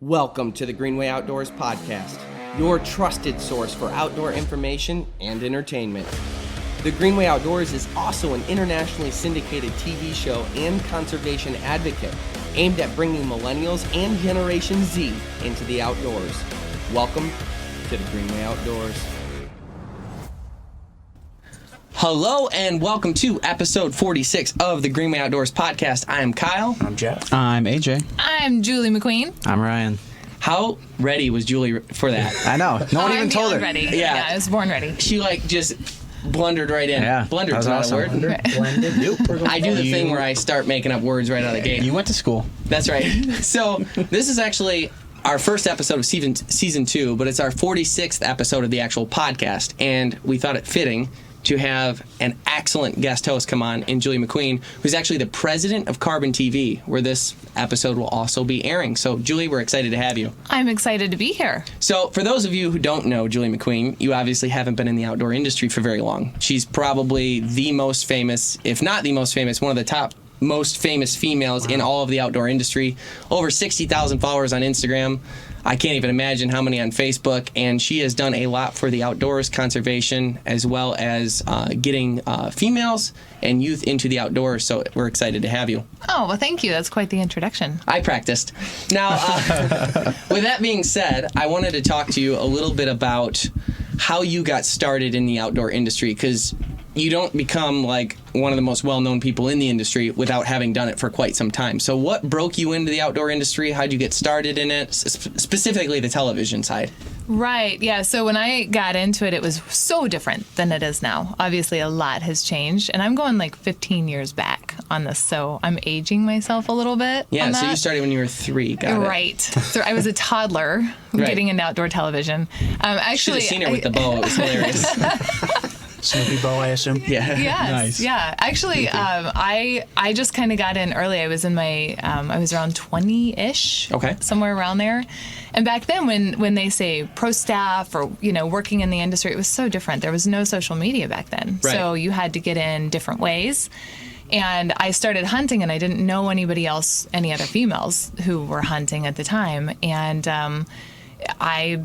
Welcome to the Greenway Outdoors Podcast, your trusted source for outdoor information and entertainment. The Greenway Outdoors is also an internationally syndicated TV show and conservation advocate aimed at bringing millennials and Generation Z into the outdoors. Welcome to the Greenway Outdoors. Hello and welcome to episode 46 of the Greenway Outdoors Podcast. I am Kyle. I'm Jeff. I'm AJ. I'm Julie McQueen. I'm Ryan. How ready was Julie for that? I know. No one even told her. Ready. Yeah. I was born ready. She just blundered right in. Yeah, Blundered's not awesome. a word. Blended. Nope. I do the thing where I start making up words right out of the gate. You went to school. That's right. So this is actually our first episode of season 2, but it's our 46th episode of the actual podcast, and we thought it fitting to have an excellent guest host come on in Julie McQueen, who's actually the president of Carbon TV, where this episode will also be airing. So, Julie, we're excited to have you. I'm excited to be here. So, for those of you who don't know Julie McQueen, you obviously haven't been in the outdoor industry for very long. She's probably the most famous, if not the most famous, one of the top most famous females in all of the outdoor industry. Over 60,000 followers on Instagram. I can't even imagine how many on Facebook, and she has done a lot for the outdoors, conservation, as well as getting females and youth into the outdoors, so we're excited to have you. Oh, well, thank you. That's quite the introduction. I practiced. Now, with that being said, I wanted to talk to you a little bit about how you got started in the outdoor industry, because you don't become like one of the most well-known people in the industry without having done it for quite some time. So what broke you into the outdoor industry? How'd you get started in it, specifically the television side? Right. Yeah. So when I got into it, it was so different than it is now. Obviously, a lot has changed. And I'm going like 15 years back on this. So I'm aging myself a little bit. Yeah. On So that. you started when you were 3. Got it. Right. So I was a toddler getting into outdoor television. Actually, Should have seen her with the bow. It was hilarious. Snoopy bow, I assume. Yeah. Yes, Nice. yeah. Actually, I just kind of got in early. I was in my, I was around 20-ish. Okay. Somewhere around there. And back then, when they say pro staff or, working in the industry, it was so different. There was no social media back then. Right. So you had to get in different ways. And I started hunting, and I didn't know anybody else, any other females who were hunting at the time. And I,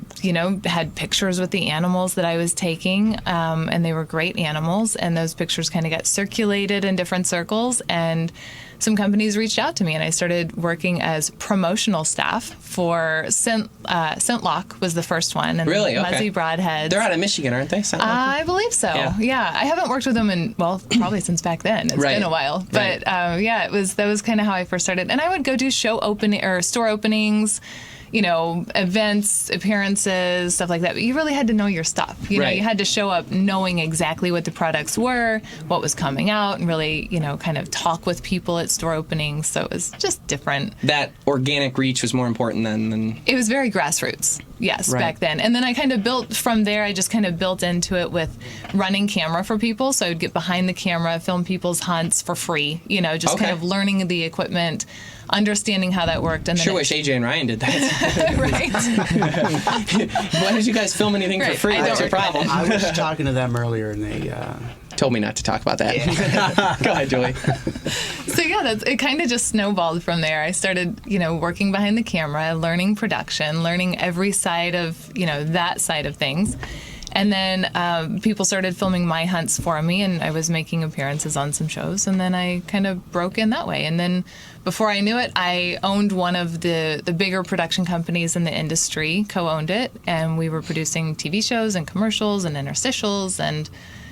had pictures with the animals that I was taking, and they were great animals, and those pictures kind of got circulated in different circles, and some companies reached out to me, and I started working as promotional staff for Scentlock was the first one, and Really? Okay. Muzzy Broadheads. They're out of Michigan, aren't they? I believe so. Yeah. I haven't worked with them in, probably since back then. It's Right. been a while. But that was kind of how I first started. And I would go do store openings, events, appearances, stuff like that. But you really had to know your stuff. Right. You had to show up knowing exactly what the products were, what was coming out, and really, kind of talk with people at store openings. So it was just different. That organic reach was more important than... It was very grassroots, yes, Right. back then. And then I kind of built from there. I just kind of built into it with running camera for people. So I would get behind the camera, film people's hunts for free, just Okay. kind of learning the equipment, understanding how that worked. And then Sure wish AJ and Ryan did that. right. Why did you guys film anything for Right. free? I That's your don't recommend problem. I was talking to them earlier, and they Told me not to talk about that. Go ahead, Julie. So it kind of just snowballed from there. I started, working behind the camera, learning production, learning every side of, that side of things. And then people started filming my hunts for me, and I was making appearances on some shows, and then I kind of broke in that way. And then before I knew it, I owned one of the bigger production companies in the industry, co-owned it, and we were producing TV shows and commercials and interstitials and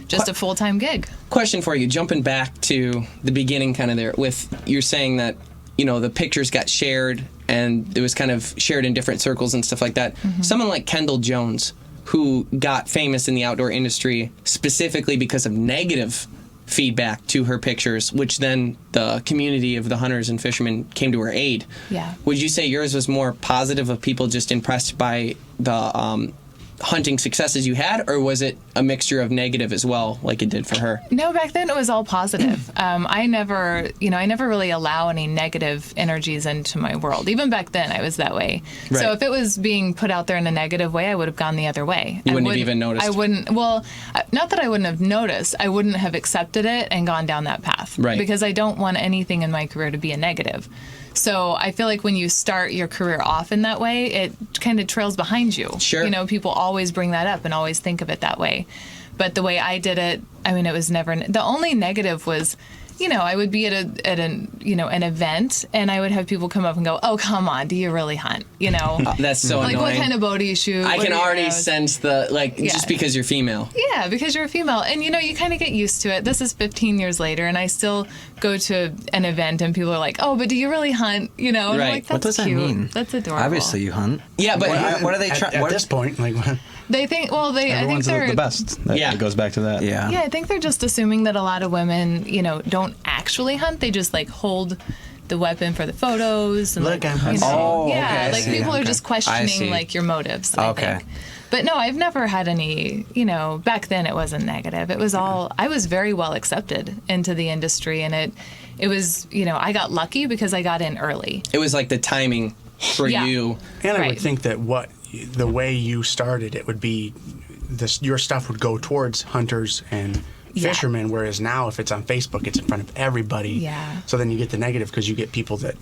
just a full-time gig. Question for you, jumping back to the beginning kind of there, with you're saying that, the pictures got shared, and it was kind of shared in different circles and stuff like that. Mm-hmm. Someone like Kendall Jones, who got famous in the outdoor industry specifically because of negative feedback to her pictures, which then the community of the hunters and fishermen came to her aid. Yeah. Would you say yours was more positive, of people just impressed by the hunting successes you had, or was it a mixture of negative as well, like it did for her? No, back then it was all positive. I never really allow any negative energies into my world. Even back then, I was that way. Right. So if it was being put out there in a negative way, I would have gone the other way. You wouldn't have even noticed. I wouldn't. Well, not that I wouldn't have noticed. I wouldn't have accepted it and gone down that path. Right. Because I don't want anything in my career to be a negative. So I feel like when you start your career off in that way, it kind of trails behind you. Sure. You know, people always bring that up and always think of it that way. But the way I did it, I mean, it was never. The only negative was, I would be at an event, and I would have people come up and go, "Oh, come on, do you really hunt?" That's so like, annoying. what kind of bow do you shoot? I What can are your already arrows? sense just because you're female. Yeah, because you're a female. And, you kind of get used to it. This is 15 years later, and I still go to an event, and people are like, "Oh, but do you really hunt?" And I'm Right. like, What that's does that cute. mean? That's adorable. Obviously, you hunt. Yeah, but What are they trying? At this point, like, They think, I think Everyone's they're... the best. It goes back to that. Yeah. Yeah, I think they're just assuming that a lot of women, don't actually hunt. They just, hold the weapon for the photos. And, Look, I'm hunting. Oh, okay, yeah, I like see. people are Okay. just I questioning, see. your motives, I Okay. think. But no, I've never had any, back then it wasn't negative. It was all, I was very well accepted into the industry, and it was, I got lucky because I got in early. it was like the timing for Yeah. you. And I Right. would think that the way you started, it would be your stuff would go towards hunters and Yeah. fishermen, whereas now if it's on Facebook, it's in front of everybody. Yeah. So then you get the negative because you get people that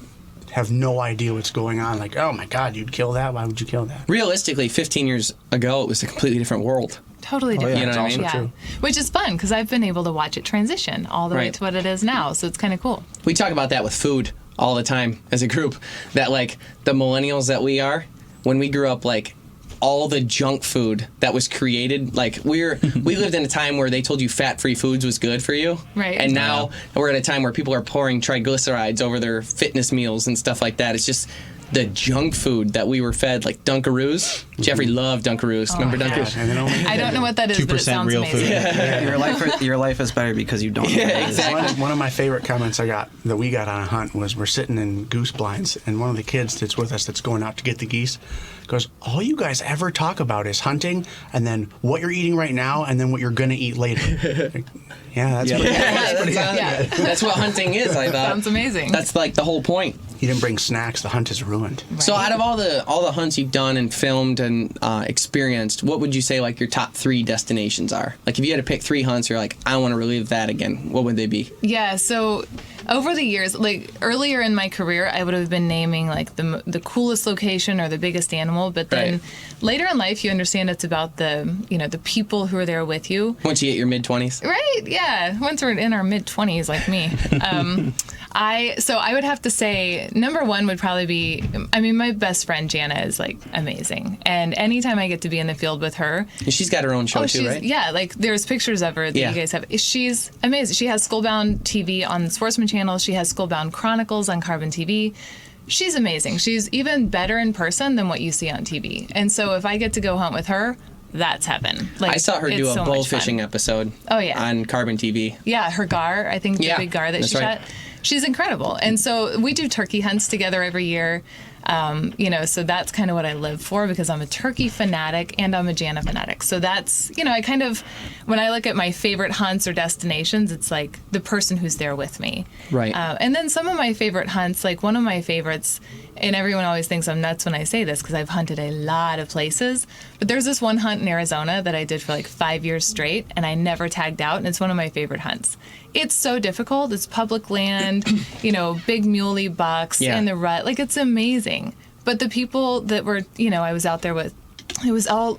have no idea what's going on. Like, oh my God, you'd kill that? Why would you kill that? Realistically, 15 years ago, it was a completely different world. Totally yeah, different. You know what I mean? Yeah. True. Which is fun because I've been able to watch it transition all the way Right. to what it is now. So it's kind of cool. We talk about that with food all the time as a group, that the millennials that we are, when we grew up, all the junk food that was created, we lived in a time where they told you fat-free foods was good for you. Right. And now we're at a time where people are pouring triglycerides over their fitness meals and stuff like that. It's just the junk food that we were fed, like Dunkaroos. Jeffrey loved Dunkaroos. Remember my Dunkaroos? Yeah, and then only I don't know what that is, but it 2% sounds real amazing. food. Your life is better because you don't. Yeah, know that. exactly. One of my favorite comments that we got on a hunt was we're sitting in goose blinds, and one of the kids that's with us that's going out to get the geese goes, all you guys ever talk about is hunting and then what you're eating right now and then what you're going to eat later. Yeah, that's pretty Yeah. That's what hunting is, I thought. Sounds amazing. That's the whole point. He didn't bring snacks. The hunt is ruined. So out of all the hunts you've done and filmed and experienced, what would you say your top 3 destinations are? If you had to pick 3 hunts, you're like, I want to relive that again. What would they be? Yeah, so over the years, earlier in my career, I would have been naming the coolest location or the biggest animal, but then Right. later in life, you understand it's about the people who are there with you. Once you hit your mid-20s? Right, yeah. Once we're in our mid-20s, like me. I would have to say, number 1 would probably be, my best friend, Jana, is, amazing. And anytime I get to be in the field with her. And she's got her own show too, right? Yeah, there's pictures of her that Yeah. you guys have. She's amazing. She has Skullbound TV on the Sportsman Channel. She has Skullbound Chronicles on Carbon TV. She's amazing. She's even better in person than what you see on TV. And so if I get to go hunt with her, that's heaven. I saw her do it's a so bull much fun. fishing episode on Carbon TV. Yeah, her gar, I think the Yeah, big gar that that's she right. shot. She's incredible. And so we do turkey hunts together every year. So that's kind of what I live for because I'm a turkey fanatic and I'm a Jana fanatic. So that's, I kind of, when I look at my favorite hunts or destinations, it's like the person who's there with me. Right. And then some of my favorite hunts, one of my favorites, and everyone always thinks I'm nuts when I say this because I've hunted a lot of places, but there's this one hunt in Arizona that I did for 5 years straight and I never tagged out, and it's one of my favorite hunts. It's so difficult. It's public land, big muley bucks in the rut. It's amazing. But the people that were, I was out there with, it was all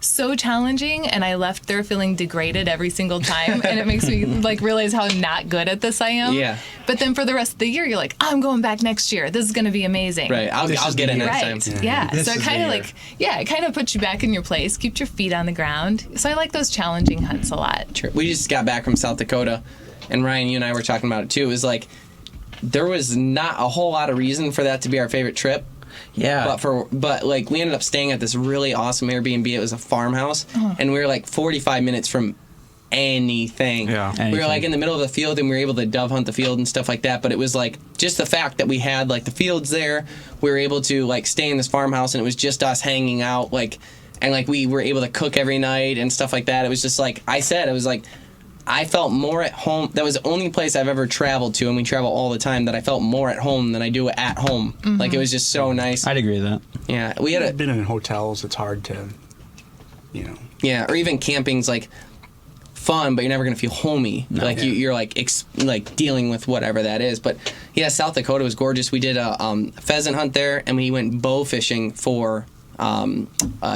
so challenging, and I left there feeling degraded every single time, and it makes me realize how not good at this I am. Yeah. But then for the rest of the year, you're like, I'm going back next year. This is going to be amazing. Right. I'll This is get the it year. next Right. time. Yeah. This So it is kind the of it kind of puts you back in your place, keeps your feet on the ground. So I like those challenging hunts a lot. Sure. We just got back from South Dakota, and Ryan, you and I were talking about it too. It was there was not a whole lot of reason for that to be our favorite trip. Yeah. But we ended up staying at this really awesome Airbnb. It was a farmhouse, and we were 45 minutes from anything. Yeah. We were in the middle of the field, and we were able to dove hunt the field and stuff like that. But it was just the fact that we had the fields there. We were able to stay in this farmhouse, and it was just us hanging out. and like we were able to cook every night and stuff like that. It was just like I said, it was like I felt more at home. That was the only place I've ever traveled to, and we travel all the time, that I felt more at home than I do at home. Like, it was just so nice. I'd agree with that. Yeah, we had I've been in hotels. It's hard to, Yeah, or even camping's like fun, but you're never gonna feel homey. Like you're like like dealing with whatever that is. But yeah, South Dakota was gorgeous. We did a pheasant hunt there, and we went bow fishing for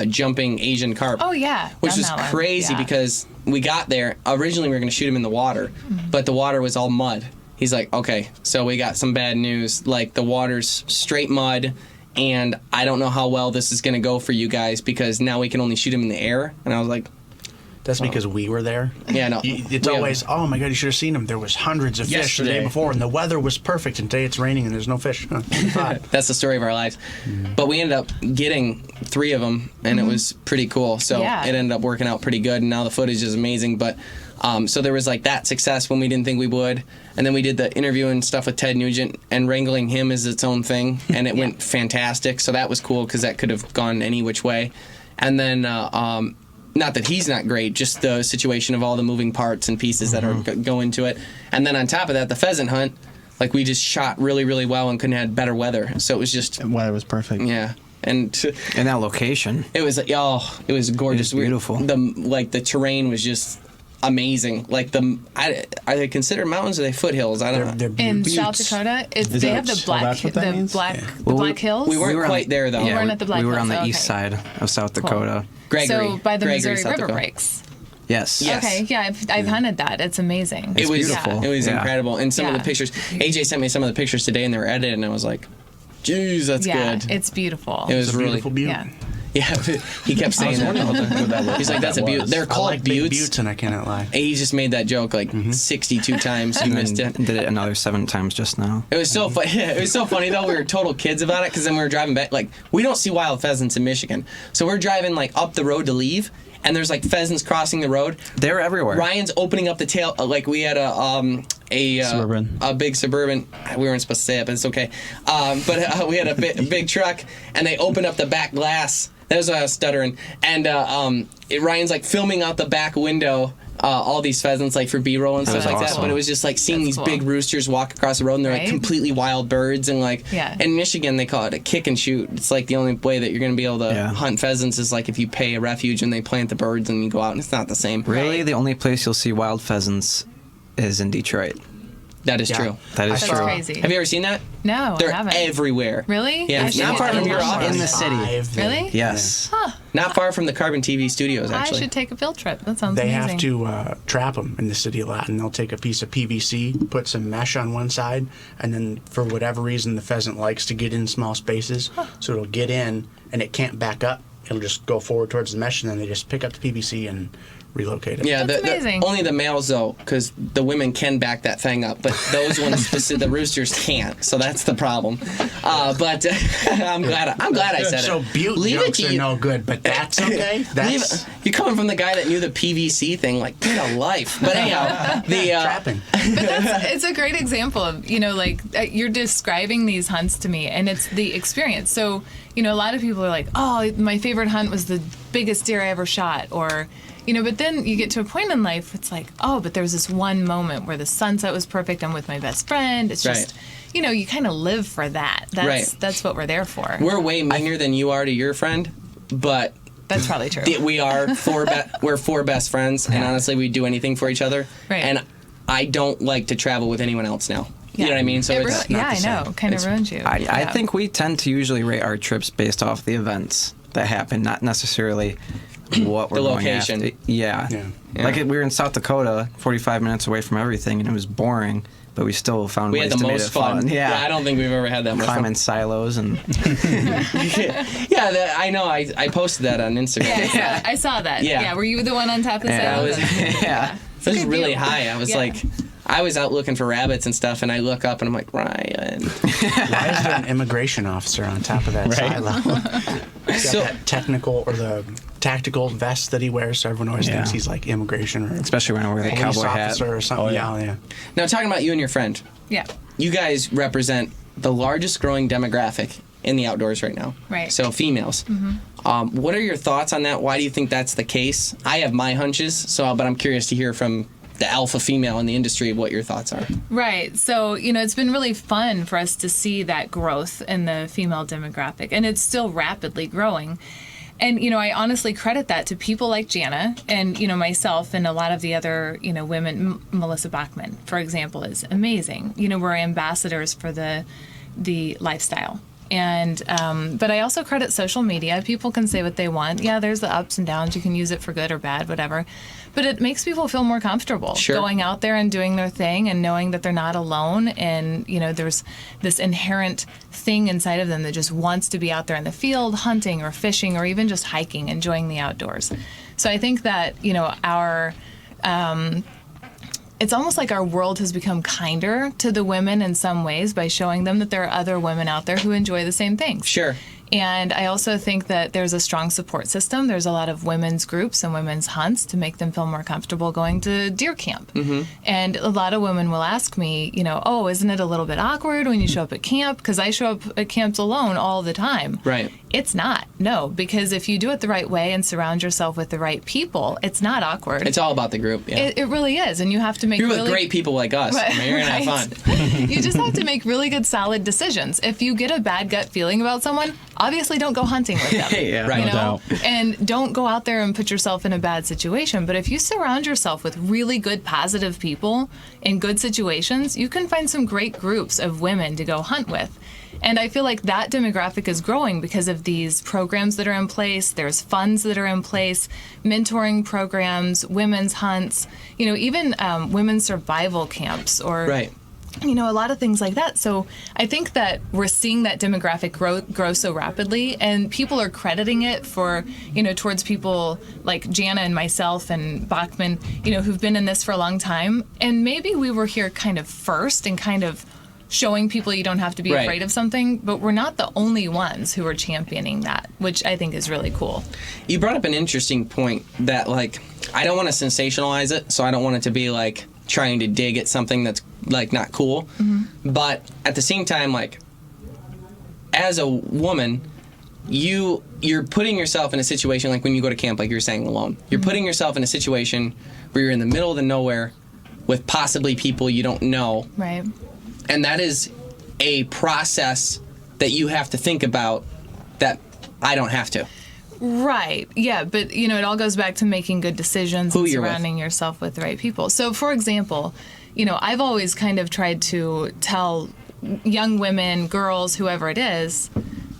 jumping Asian carp. Oh yeah, which done was that one. crazy Yeah. because we got there. Originally, we were gonna shoot him in the water, but the water was all mud. He's like, okay, so we got some bad news. Like, the water's straight mud, and I don't know how well this is gonna go for you guys because now we can only shoot him in the air. And I was like, That's because we were there. Yeah, no. It's always, oh my God, you should have seen them. There was hundreds of fish the Yesterday. day before, and the weather was perfect. And today it's raining, and there's no fish. that's the story of our lives. But we ended up getting 3 of them, and it was pretty cool. So Yeah. it ended up working out pretty good, and now the footage is amazing. But so there was like that success when we didn't think we would. And then we did the interview and stuff with Ted Nugent, and wrangling him is its own thing, and it went fantastic. So that was cool because that could have gone any which way. And then not that he's not great, just the situation of all the moving parts and pieces that are go into it. And then on top of that, the pheasant hunt, like, we just shot really, really well and couldn't have had better weather. So it was just, The weather was perfect. yeah. And In that location. it was, it was gorgeous. It was beautiful. The terrain was just amazing. Like, are they considered mountains or are they foothills? I don't know. They're In buttes. South Dakota, Is they that- have the so black, that's what that the means? black, Yeah. the Well, Black Hills. we weren't were on quite there, though. You weren't at the Black we were Hills, on the okay. east side of South Dakota. Gregory. So by the Gregory, Missouri South River Dakota. breaks. Yes. Yes. Okay, yeah, I've hunted that. It's amazing. It was beautiful. It was Yeah. incredible. And some of Yeah. the pictures, AJ sent me some of the pictures today, and they were edited, and I was like, "Geez, that's Yeah, good." it's beautiful. It was It's a really, beautiful butte. yeah. yeah. He kept saying that all the time. He's like, "That's a butte." They're I called like big buttes. buttes, and I cannot lie. And he just made that joke like 62 times. You And missed then it. did it another 7 times just now. It was so funny. It was so funny though. We were total kids about it because then we were driving back. Like, we don't see wild pheasants in Michigan, so we're driving like up the road to leave, and there's like pheasants crossing the road. They were everywhere. Ryan's opening up the tail. Like, we had Suburban. a big Suburban. We weren't supposed to say it, but it's okay. But we had a big truck, and they opened up the back glass. That was why I was stuttering. And Ryan's like filming out the back window. All these pheasants, like, for B-roll and stuff was like that. awesome. But it was just like seeing That's these cool. big roosters walk across the road, and they're like Right? completely wild birds. And like, Yeah. in Michigan, they call it a kick and shoot. It's like the only way that you're going to be able to Yeah. hunt pheasants is like if you pay a refuge and they plant the birds and you go out, and it's not the same. Really, Right. the only place you'll see wild pheasants is in Detroit. That is Yeah. true. That is I That's true. saw- crazy. Have you ever seen that? No, They're I haven't. everywhere. Really? Yeah, I it's should not get far to from look your more. office. In the city. Really? Yes. Not far from the Carbon TV studios, I actually. should take a field trip. That sounds They amazing. have to trap them in the city a lot, and they'll take a piece of PVC, put some mesh on one side, and then for whatever reason, the pheasant likes to get in small spaces, so it'll get in, and it can't back up. It'll just go forward towards the mesh, and then they just pick up the PVC and relocate it. Yeah, That's amazing. only the males though, because the women can back that thing up, but those ones, the roosters can't. So that's the problem. But I'm glad I said So it. butte Leave it jokes to are you. no good, but that's okay. That's You're coming from the guy that knew the PVC thing, like, get a life. But anyhow, the trapping. But it's a great example of, like, you're describing these hunts to me, and it's the experience. So, a lot of people are like, oh, my favorite hunt was the biggest deer I ever shot, or, but then you get to a point in life, it's like, oh, but there was this one moment where the sunset was perfect. I'm with my best friend. It's just, you kind of live for that. That's what we're there for. we're way meaner than you are to your friend, but That's probably true. we are we're 4 best friends, and honestly, we do anything for each other. Right. And I don't like to travel with anyone else now. You know what I mean? So It it's ru- not I the same. know. Kind of ruins you. I Yeah. think we tend to usually rate our trips based off the events that happen, not necessarily what we're The going location. after. Yeah. Yeah. Like we were in South Dakota, 45 minutes away from everything, and it was boring, but we still found we ways had the to make most it fun. Yeah. I don't think we've ever had that much Climb fun. in silos and Yeah, I know. I posted that on Instagram. Yeah, I saw that. Yeah. Yeah. Were you the one on top of the Yeah, silo? I was- yeah. It was good really view. high. I was Yeah. like, I was out looking for rabbits and stuff, and I look up and I'm like, Ryan. Why is there an immigration officer on top of that Right. silo? He's got So- that technical or the tactical vest that he wears, so everyone always Yeah. thinks he's like immigration or Especially when I wear the police cowboy hat. officer or something. Oh, yeah. Yeah. Now, talking about you and your friend, Yeah. you guys represent the largest growing demographic in the outdoors right now. Right. So females. What are your thoughts on that? Why do you think that's the case? I have my hunches, but I'm curious to hear from the alpha female in the industry what your thoughts are. Right. So, it's been really fun for us to see that growth in the female demographic, and it's still rapidly growing. And, I honestly credit that to people like Jana and, myself and a lot of the other, women. Melissa Bachman, for example, is amazing. We're ambassadors for the lifestyle. And but I also credit social media. People can say what they want. Yeah, there's the ups and downs. You can use it for good or bad, whatever. But it makes people feel more comfortable going out there and doing their thing and knowing that they're not alone. And, there's this inherent thing inside of them that just wants to be out there in the field, hunting or fishing or even just hiking, enjoying the outdoors. So I think that, our... it's almost like our world has become kinder to the women in some ways by showing them that there are other women out there who enjoy the same things. Sure. And I also think that there's a strong support system. There's a lot of women's groups and women's hunts to make them feel more comfortable going to deer camp. Mm-hmm. And a lot of women will ask me, oh, isn't it a little bit awkward when you show up at camp? Because I show up at camps alone all the time. Right. It's not. No, because if you do it the right way and surround yourself with the right people, it's not awkward. It's all about the group. Yeah. It really is. And you have to make You're with great people like us. Right, You're going to have fun. You just have to make really good, solid decisions. If you get a bad gut feeling about someone, obviously don't go hunting with them. Yeah, right. No doubt. And don't go out there and put yourself in a bad situation. But if you surround yourself with really good, positive people in good situations, you can find some great groups of women to go hunt with. And I feel like that demographic is growing because of these programs that are in place. There's funds that are in place, mentoring programs, women's hunts, even women's survival camps or... Right. A lot of things like that. So I think that we're seeing that demographic grow so rapidly, and people are crediting it for, towards people like Jana and myself and Bachman, who've been in this for a long time. And maybe we were here kind of first and kind of showing people you don't have to be afraid of something, but we're not the only ones who are championing that, which I think is really cool. You brought up an interesting point that, I don't want to sensationalize it, so I don't want it to be, trying to dig at something that's, not cool. Mm-hmm. But at the same time, as a woman, you're putting yourself in a situation, like when you go to camp, like you were saying, alone. You're mm-hmm. putting yourself in a situation where you're in the middle of the nowhere with possibly people you don't know. Right. And that is a process that you have to think about that I don't have to. Right. Yeah. But, it all goes back to making good decisions and surrounding yourself with the right people. So, for example, I've always kind of tried to tell young women, girls, whoever it is,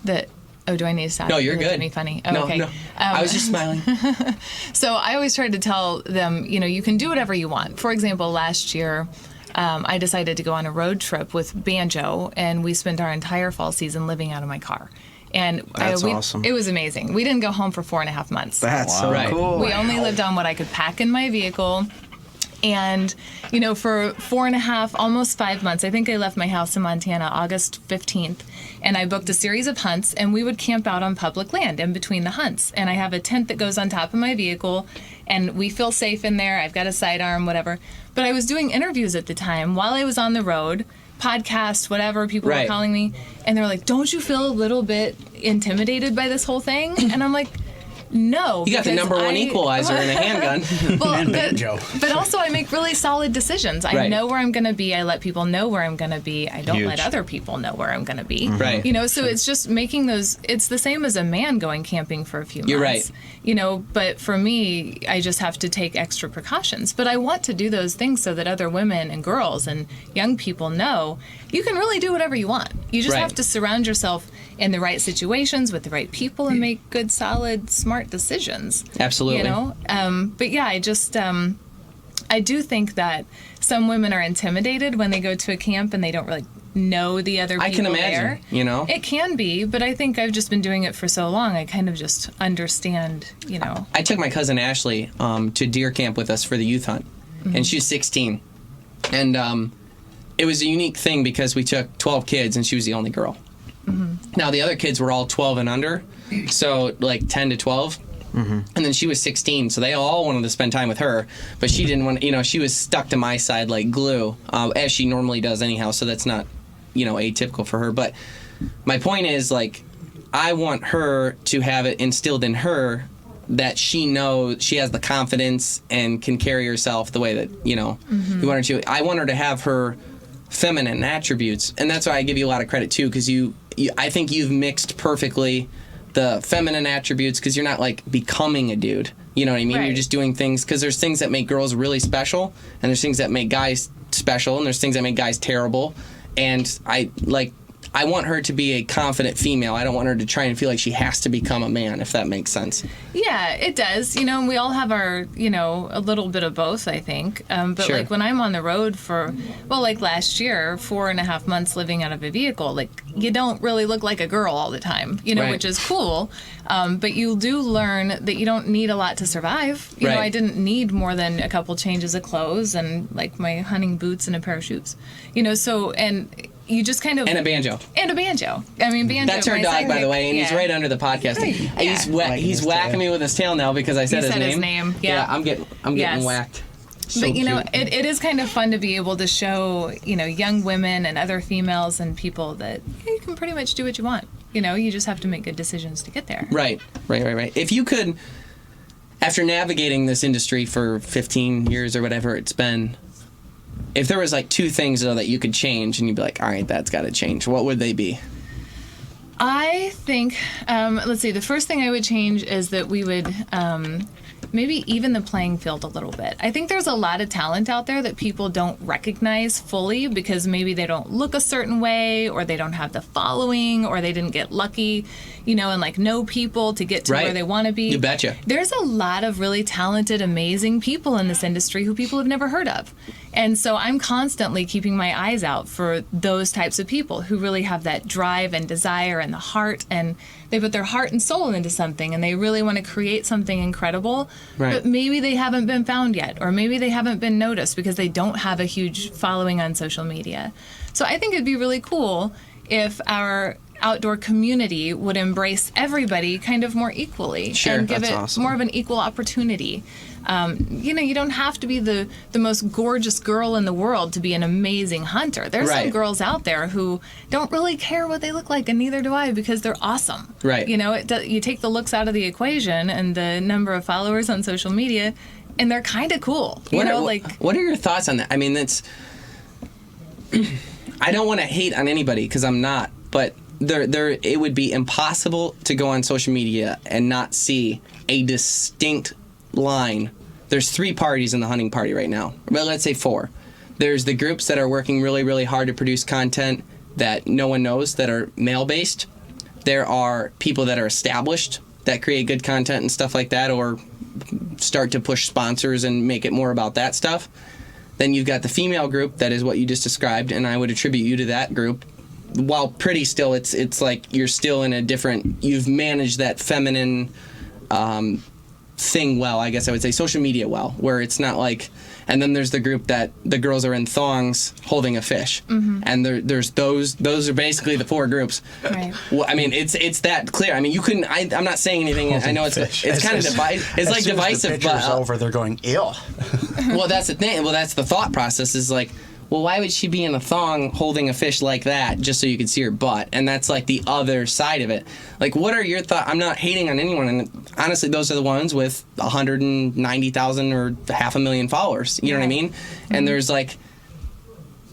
that... Oh, do I need to stop? No, you're good. Me funny. Oh, no, okay. No. I was just smiling. So I always tried to tell them, you can do whatever you want. For example, last year... I decided to go on a road trip with Banjo, and we spent our entire fall season living out of my car. And That's awesome. It was amazing. We didn't go home for 4.5 months. That's so cool. We only lived on what I could pack in my vehicle. And, for 4.5, almost 5 months, I think I left my house in Montana August 15th, and I booked a series of hunts, and we would camp out on public land in between the hunts. And I have a tent that goes on top of my vehicle, and we feel safe in there. I've got a sidearm, whatever. But I was doing interviews at the time while I was on the road, podcast, whatever, people were calling me, and they're like, don't you feel a little bit intimidated by this whole thing? And I'm like... No. You got the number one equalizer in a handgun. Banjo. But also I make really solid decisions. I know where I'm going to be. I let people know where I'm going to be. I don't let other people know where I'm going to be. Right. So it's just making those, it's the same as a man going camping for a few months. You're right. But for me, I just have to take extra precautions. But I want to do those things so that other women and girls and young people know you can really do whatever you want. You just have to surround yourself in the right situations with the right people and make good, solid, smart decisions. Absolutely. But yeah, I do think that some women are intimidated when they go to a camp and they don't really know the other people. I can imagine, there. It can be, but I think I've just been doing it for so long, I kind of just understand, I took my cousin Ashley to deer camp with us for the youth hunt, and she was 16. And it was a unique thing because we took 12 kids and she was the only girl. Mm-hmm. Now, the other kids were all 12 and under, so 10 to 12. Mm-hmm. And then she was 16, so they all wanted to spend time with her, but she didn't want, she was stuck to my side like glue, as she normally does anyhow, so that's not, atypical for her. But my point is, I want her to have it instilled in her that she knows she has the confidence and can carry herself the way that, you want her to. I want her to have her feminine attributes, and that's why I give you a lot of credit too, because I think you've mixed perfectly the feminine attributes, because you're not like becoming a dude. You know what I mean? Right. You're just doing things, because there's things that make girls really special, and there's things that make guys special, and there's things that make guys terrible. And I want her to be a confident female. I don't want her to try and feel like she has to become a man, if that makes sense. Yeah, it does. And we all have our, a little bit of both, I think. But Sure. like when I'm on the road for, like last year, 4.5 months living out of a vehicle, like you don't really look like a girl all the time, Right. which is cool. But you do learn that you don't need a lot to survive. Right. I didn't need more than a couple changes of clothes and like my hunting boots and a pair of shoes. And you just kind of... And a banjo. I mean, banjo. That's our my dog, son- by the way, and he's yeah. right under the podcast. Yeah. He's whacking me with his tail now because I said, You said his his name, yeah. I'm getting Yes. whacked. So But cute. it is kind of fun to be able to show young women and other females and people that you can pretty much do what you want. You just have to make good decisions to get there. Right. If you could, after navigating this industry for 15 years or whatever it's been, if there was like two things though that you could change and you'd be like, all right, that's got to change, what would they be? I think, let's see, the first thing I would change is that we would maybe even the playing field a little bit. I think there's a lot of talent out there that people don't recognize fully because maybe they don't look a certain way, or they don't have the following, or they didn't get lucky, and like know people to get to Right. where they want to be. You betcha. There's a lot of really talented, amazing people in this industry who people have never heard of. And so I'm constantly keeping my eyes out for those types of people who really have that drive and desire and the heart, and they put their heart and soul into something, and they really want to create something incredible. Right. But maybe they haven't been found yet, or maybe they haven't been noticed because they don't have a huge following on social media. So I think it'd be really cool if our outdoor community would embrace everybody kind of more equally. Sure, and give that's it awesome. more of an equal opportunity. You don't have to be the most gorgeous girl in the world to be an amazing hunter. There's some Right. girls out there who don't really care what they look like, and neither do I, because they're awesome. Right. You take the looks out of the equation and the number of followers on social media, and they're kind of cool. What are your thoughts on that? I mean, that's... I don't want to hate on anybody because I'm not, but it would be impossible to go on social media and not see a distinct line. There's 3 parties in the hunting party right now. Well, let's say 4. There's the groups that are working really, really hard to produce content that no one knows, that are male-based. There are people that are established that create good content and stuff like that, or start to push sponsors and make it more about that stuff. Then you've got the female group, that is what you just described, and I would attribute you to that group. While pretty still, it's like you're still in a different... You've managed that feminine thing well, I guess I would say, social media well, where it's not like... And then there's the group that the girls are in thongs holding a fish. Mm-hmm. And there's those are basically the 4 groups. Right. Well, I mean, it's that clear. I mean, you couldn't... I'm not saying anything. I know it's kind of divisive. It's like divisive, the picture's but... over, they're going, ew. Well, that's the thing. Well, that's the thought process is like, well, why would she be in a thong holding a fish like that just so you could see her butt? And that's like the other side of it. Like, what are your thoughts? I'm not hating on anyone. And honestly, those are the ones with 190,000 or 500,000 followers. You know what I mean? Mm-hmm. And there's like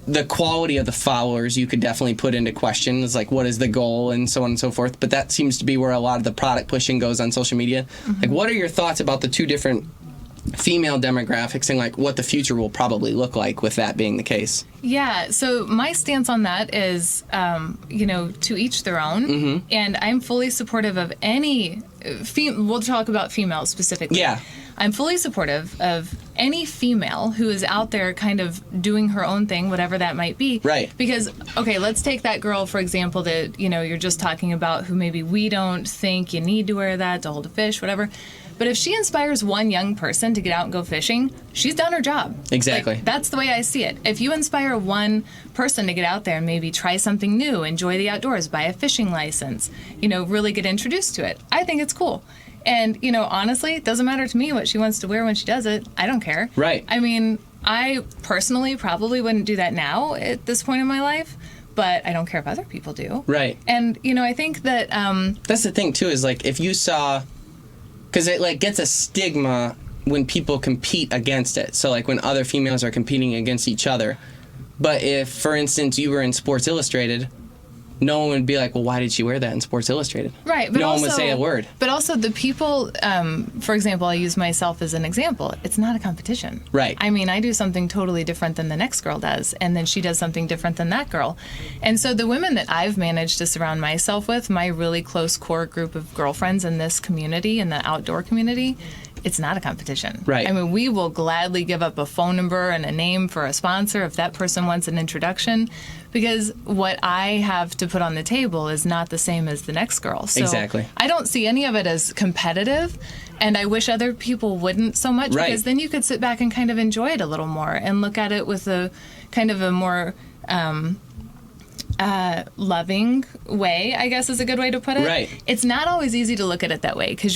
the quality of the followers you could definitely put into question. It's like, what is the goal and so on and so forth. But that seems to be where a lot of the product pushing goes on social media. Mm-hmm. Like, what are your thoughts about the 2 different female demographics and like what the future will probably look like with that being the case? Yeah, so my stance on that is, to each their own, Mm-hmm. and I'm fully supportive of any, we'll talk about females specifically. Yeah. I'm fully supportive of any female who is out there kind of doing her own thing, whatever that might be. Right. Because, okay, let's take that girl, for example, that, you're just talking about, who maybe we don't think you need to wear that to hold a fish, whatever. But if she inspires one young person to get out and go fishing, she's done her job. Exactly. Like, that's the way I see it. If you inspire one person to get out there and maybe try something new, enjoy the outdoors, buy a fishing license, really get introduced to it, I think it's cool. And, honestly, it doesn't matter to me what she wants to wear when she does it. I don't care. Right. I mean, I personally probably wouldn't do that now at this point in my life. but I don't care if other people do. Right. And, I think that... That's the thing, too, is, like, if you saw... Because it, like, gets a stigma when people compete against it. So, like, when other females are competing against each other. But if, for instance, you were in Sports Illustrated... No one would be like, well, why did she wear that in Sports Illustrated? Right. But no also, one would say a word. But also the people, for example, I use myself as an example. It's not a competition. Right. I mean, I do something totally different than the next girl does, and then she does something different than that girl. And so the women that I've managed to surround myself with, my really close core group of girlfriends in this community, in the outdoor community, it's not a competition. Right. I mean, we will gladly give up a phone number and a name for a sponsor if that person wants an introduction, because what I have to put on the table is not the same as the next girl. So Exactly. I don't see any of it as competitive, and I wish other people wouldn't so much, Right. because then you could sit back and kind of enjoy it a little more and look at it with a kind of a more loving way, I guess is a good way to put it. Right. It's not always easy to look at it that way, because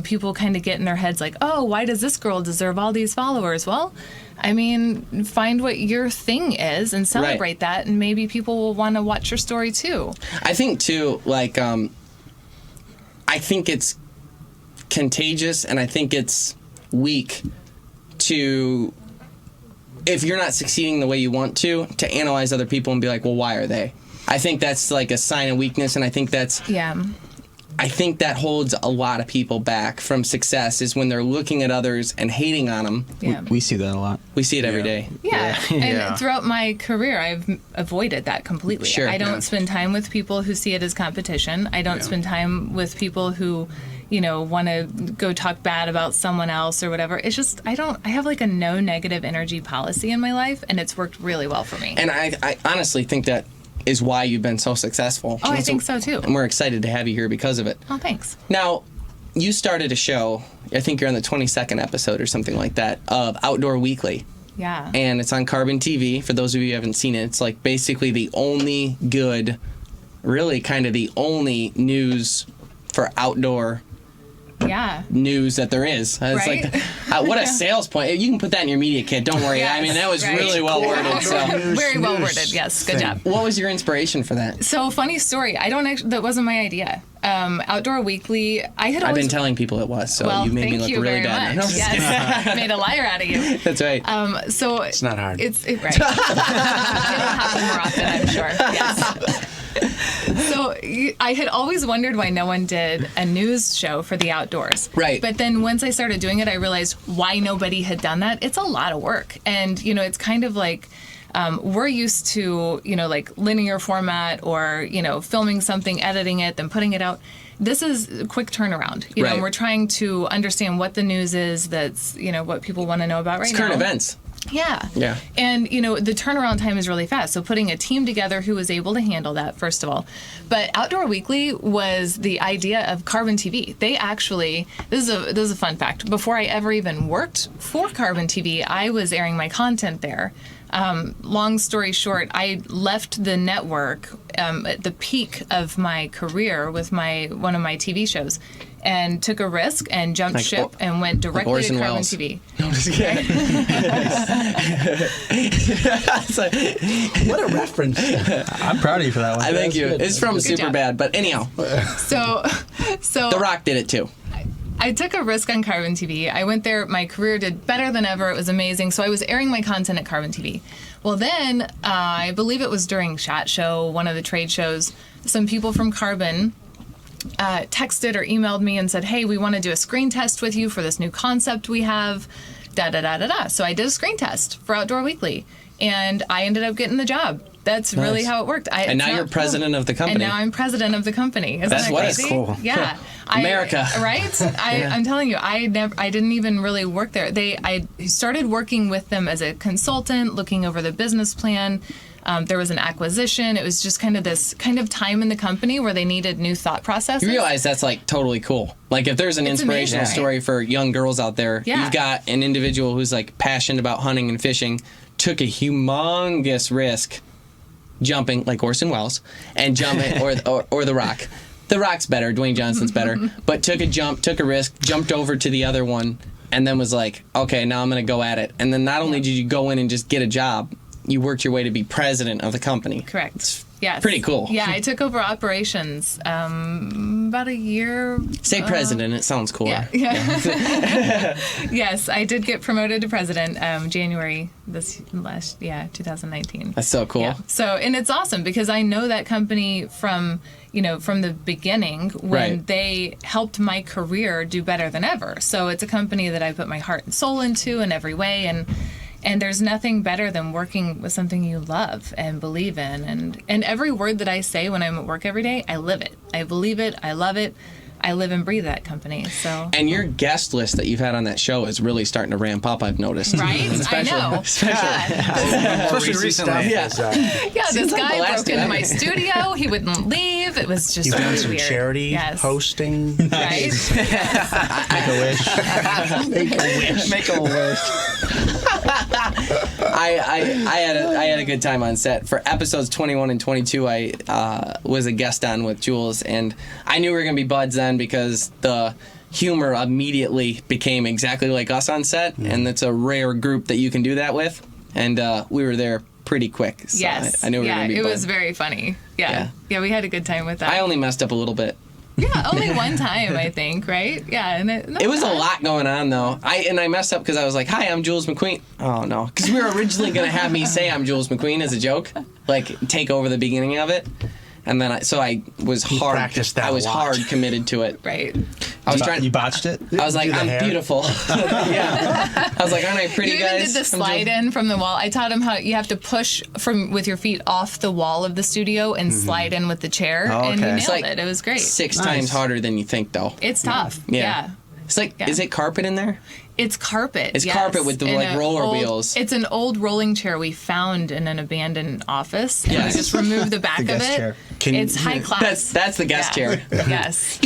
people kind of get in their heads like, oh, why does this girl deserve all these followers? Well, I mean, find what your thing is and celebrate Right. that, and maybe people will want to watch your story too. I think, too, like, I think it's contagious, and I think it's weak to... if you're not succeeding the way you want to analyze other people and be like, well, why are they? I think that's like a sign of weakness, and I think I think that holds a lot of people back from success, is when they're looking at others and hating on them. Yeah. We see that a lot. We see it every day. Yeah. And throughout my career, I've avoided that completely. Sure. I don't spend time with people who see it as competition. I don't spend time with people who, want to go talk bad about someone else or whatever. It's just, I have like a no negative energy policy in my life, and it's worked really well for me. And I honestly think that is why you've been so successful. Oh, I think so too. And we're excited to have you here because of it. Oh, thanks. Now, you started a show, I think you're on the 22nd episode or something like that, of Outdoor Weekly. Yeah. And it's on Carbon TV. For those of you who haven't seen it, it's like basically the only good, really kind of the only news for outdoor news that there is. It's Right? like, what a sales point. You can put that in your media kit, don't worry. Yes, I mean, that was right. really well worded. So. Very well worded, yes. Good job. What was your inspiration for that? So, funny story. That wasn't my idea. Outdoor Weekly, I've been telling people it was, so well, you made me look really bad. Much. Yes. Made a liar out of you. That's right. So It's not hard. Right. It'll happen more often, I'm sure. Yes. So I had always wondered why no one did a news show for the outdoors. Right. But then once I started doing it, I realized why nobody had done that. It's a lot of work. And, it's kind of like we're used to, like linear format or, filming something, editing it, then putting it out. This is a quick turnaround. Right. We're trying to understand what the news is that's, what people want to know about right now. It's current events. Yeah. Yeah. And, the turnaround time is really fast. So putting a team together who was able to handle that, first of all. But Outdoor Weekly was the idea of Carbon TV. They actually, this is a fun fact. Before I ever even worked for Carbon TV, I was airing my content there. Long story short, I left the network at the peak of my career with one of my TV shows, and took a risk and jumped ship and went directly to Carbon TV. No, I'm just kidding. What a reference. I'm proud of you for that one. Thank you. good. It's from Good job. Superbad, but anyhow, So The Rock did it too. I took a risk on Carbon TV. I went there. My career did better than ever. It was amazing. So I was airing my content at Carbon TV. Well, then I believe it was during SHOT Show, one of the trade shows, some people from Carbon texted or emailed me and said, hey, we want to do a screen test with you for this new concept we have, da-da-da-da-da. So I did a screen test for Outdoor Weekly, and I ended up getting the job. That's really how it worked. And now you're president of the company. And now I'm president of the company. Isn't That's that what crazy? is cool. Yeah. America. Right? I'm telling you, I didn't even really work there. I started working with them as a consultant, looking over the business plan. There was an acquisition. It was just kind of this kind of time in the company where they needed new thought processes. You realize that's like totally cool. Like if there's an inspirational amazing. story for young girls out there, Yeah. you've got an individual who's like passionate about hunting and fishing, took a humongous risk jumping like Orson Welles and jumping or The Rock. The Rock's better, Dwayne Johnson's better, but took a risk, jumped over to the other one, and then was like, okay, now I'm going to go at it. And then not only did you go in and just get a job, you worked your way to be president of the company. Correct. It's Yes. Pretty cool. Yeah, I took over operations about a year. Say president. It sounds cooler. Yeah. Yes, I did get promoted to president January 2019. That's so cool. Yeah. So, and it's awesome because I know that company from the beginning when Right. they helped my career do better than ever. So it's a company that I put my heart and soul into in every way, and there's nothing better than working with something you love and believe in. And every word that I say when I'm at work every day, I live it. I believe it. I love it. I live and breathe that company. So. And your guest list that you've had on that show is really starting to ramp up, I've noticed. Right? I know. Especially recently. Yeah, this Seems like the guy last broke into guy. my studio. He wouldn't leave. It was just You've done really some weird. charity Yes. hosting. Right? Make a wish. Make a wish. I had a good time on set. For episodes 21 and 22, I was a guest on with Jules, and I knew we were going to be buds then because the humor immediately became exactly like us on set, and it's a rare group that you can do that with, and we were there pretty quick. So Yes. I knew we were going to be it buds. was very funny. Yeah. Yeah. Yeah, we had a good time with that. I only messed up a little bit. Yeah, only one time, I think, right? Yeah. And It was a lot going on, though. I messed up because I was like, "Hi, I'm Jules McQueen." Oh no, because we were originally gonna have me say I'm Jules McQueen as a joke, like take over the beginning of it, and then I was hard. practiced that I was a lot. hard committed to it. Right. I was trying. You botched it? I was like, Do the "I'm hair. beautiful." Yeah. I was like, "Aren't I pretty, You even guys?" did the slide in from the wall. I taught him how you have to push with your feet off the wall of the studio and slide in with the chair, Oh, and you okay. nailed It's like it. It was great. 6 Nice. times harder than you think, though. It's tough. Yeah. Yeah. It's like, Yeah. is it carpet in there? It's carpet. It's yes. carpet with the, And like, a roller old- wheels. It's an old rolling chair we found in an abandoned office, and Yes. we just removed the back The of guest it. chair. It's high class. That's the guest Yeah. chair. Yes.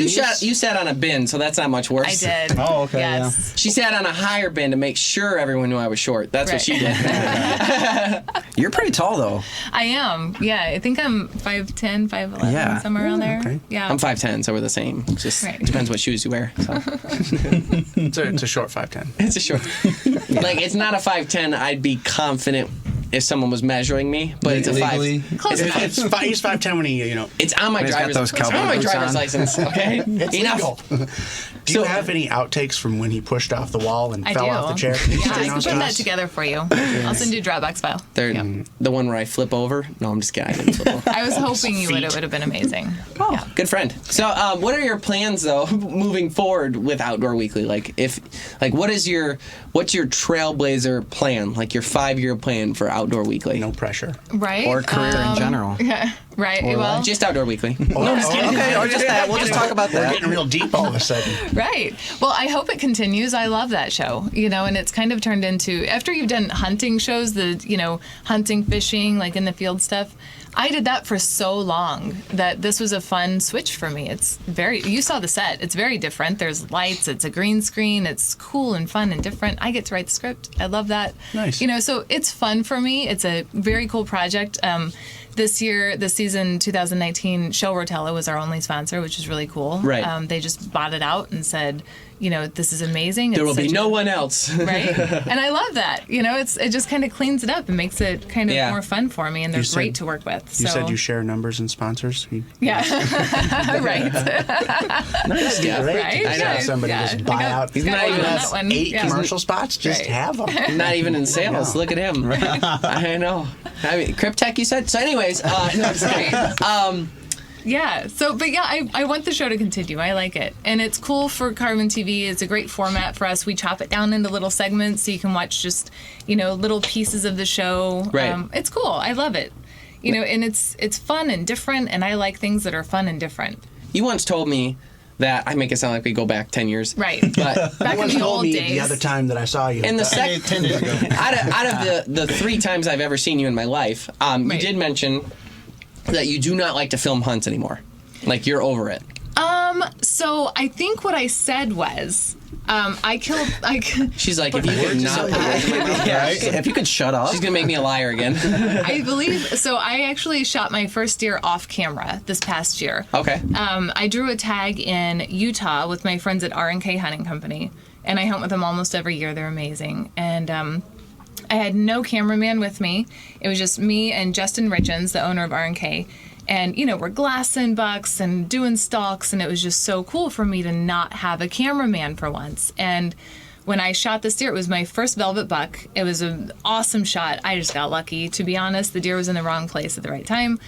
You sat on a bin, so that's not much worse. I did. Oh, okay, Yes. She sat on a higher bin to make sure everyone knew I was short. That's what Right. she did. You're pretty tall, though. I am. Yeah. I think I'm 5'10", 5'11", Yeah. somewhere around there. okay. Yeah. I'm 5'10", so we're the same. Just Right. depends what shoes you wear. So. It's a short 5'10". It's a short. Like, it's not a 5'10". I'd be confident if someone was measuring me, but it's a Legally? 5. Close enough. He's 5'10" when he, It's on my He's got driver's. those It's on cowboy my boots driver's on. license. Okay. It's Enough. legal. Do you have any outtakes from when he pushed off the wall and I fell do. off the chair? Yeah, I Send can those put to that us? together for you. I'll send you a Dropbox file. They're the one where I flip over. No, I'm just kidding. I didn't flip over. I was hoping you would. Feet. It would have been amazing. Oh, Yeah. good friend. So, what are your plans though, moving forward with Outdoor Weekly? What's your trailblazer plan? Like your 5-year plan for Outdoor Weekly? No pressure. Right? Or career in general. Yeah. Right. Well, Just Outdoor Weekly. Okay, or just that. We'll just talk about We're that. getting real deep all of a sudden. right. Well, I hope it continues. I love that show, and it's kind of turned into, after you've done hunting shows, hunting, fishing, like in the field stuff, I did that for so long that this was a fun switch for me. You saw the set. It's very different. There's lights. It's a green screen. It's cool and fun and different. I get to write the script. I love that. Nice. So it's fun for me. It's a very cool project. This year, the season 2019, Show Rotella was our only sponsor, which is really cool. Right. They just bought it out and said, this is amazing. There will It's be such no a- one else. Right? And I love that. It just kind of cleans it up and makes it kind of Yeah. more fun for me, and they're You said- great to work with. You so. said you share numbers and sponsors. Yeah. Right. That'd be great. Right? I know Yeah. somebody Yeah. just buy I got- out. He's not got even one on us. that one. 8 Yeah. commercial spots. Just Right. have them. Not even in sales. Look at him. I know. Cryptech, you said? So anyways, no, I'm just kidding. Yeah. I want the show to continue. I like it. And it's cool for Carbon TV. It's a great format for us. We chop it down into little segments so you can watch just, little pieces of the show. Right. It's cool. I love it. And it's fun and different, and I like things that are fun and different. You once told me that, I make it sound like we go back 10 years. Right. But Back in Once the told old me days. the other time that I saw you. in the that- second, 10 years ago. out of the 3 times I've ever seen you in my life, you Right. did mention that you do not like to film hunts anymore. Like, you're over it. So I think what I said was, She's like, if you could not put words in my mouth, Yeah, if you could shut up. she's going to make me a liar again. I believe, so I actually shot my first deer off camera this past year. Okay. I drew a tag in Utah with my friends at R&K Hunting Company, and I hunt with them almost every year. They're amazing. And I had no cameraman with me. It was just me and Justin Richens, the owner of R&K. And, we're glassing bucks and doing stalks, and it was just so cool for me to not have a cameraman for once. And when I shot this deer, it was my first velvet buck. It was an awesome shot. I just got lucky, to be honest. The deer was in the wrong place at the right time.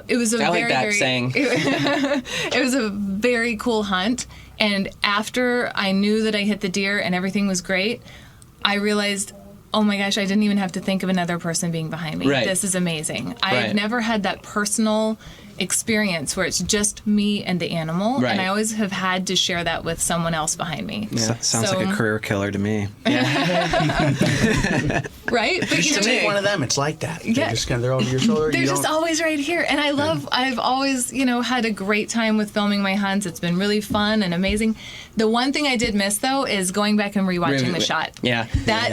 It was a I like very, that very, saying. It was a very cool hunt. And after I knew that I hit the deer and everything was great, I realized, oh my gosh, I didn't even have to think of another person being behind me. Right. This is amazing. I've Right. never had that personal experience where it's just me and the animal. Right. And I always have had to share that with someone else behind me. Sounds like a career killer to me. Right? But You should take one of them. It's like that. Yeah. They're just kind of, they're over your shoulder. they're you just don't- always right here. And I've always, had a great time with filming my hunts. It's been really fun and amazing. The one thing I did miss, though, is going back and rewatching the shot. Yeah. That,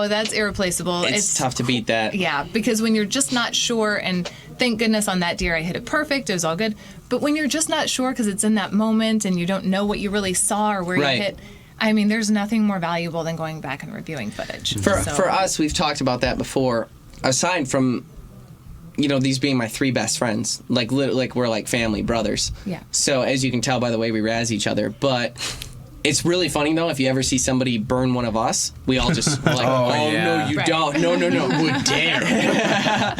that's irreplaceable. It's tough to beat that. Yeah, because when you're just not sure, and thank goodness on that deer I hit it perfect, it was all good. But when you're just not sure because it's in that moment and you don't know what you really saw or where Right. you hit, there's nothing more valuable than going back and reviewing footage. For us, we've talked about that before. Aside from, these being my three best friends, like we're like family brothers. Yeah. So as you can tell by the way we razz each other, but it's really funny though if you ever see somebody burn one of us, we all just like, oh yeah. no, you Right. don't, no, would dare. Yeah.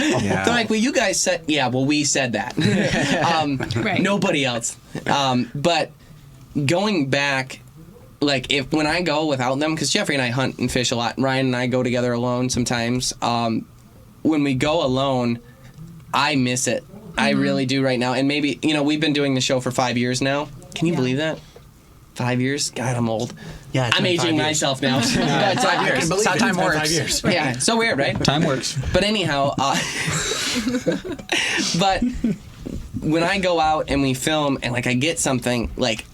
They're like, well, you guys said, yeah, well, we said that. Right. Nobody else. But going back, like when I go without them, because Jeffrey and I hunt and fish a lot, Ryan and I go together alone sometimes. When we go alone, I miss it. I really do right now. And maybe, we've been doing the show for 5 years now. Can you Yeah. believe that? 5 years? God, I'm old. Yeah, it's I'm been 5 aging years. myself now. But it's 5 I years. can believe how it. time It's been works. 5 years. Yeah, so weird, right? Time works. But anyhow, but when I go out and we film and like I get something, like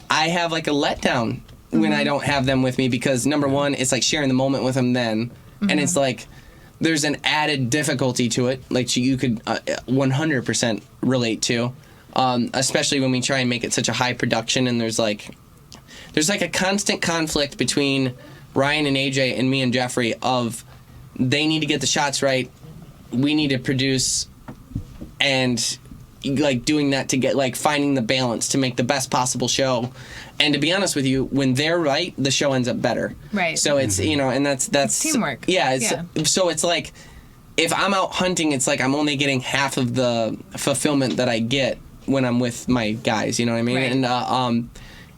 I have like a letdown when I don't have them with me because number one, it's like sharing the moment with them then, and it's like there's an added difficulty to it, like you could 100% relate to, especially when we try and make it such a high production and there's like a constant conflict between Ryan and AJ and me and Jeffrey of they need to get the shots right, we need to produce, and like doing that to get like finding the balance to make the best possible show. And to be honest with you, when they're right, the show ends up better. Right. So it's and that's teamwork. Yeah. Yeah. So it's like if I'm out hunting, it's like I'm only getting half of the fulfillment that I get when I'm with my guys. You know what I mean? Right.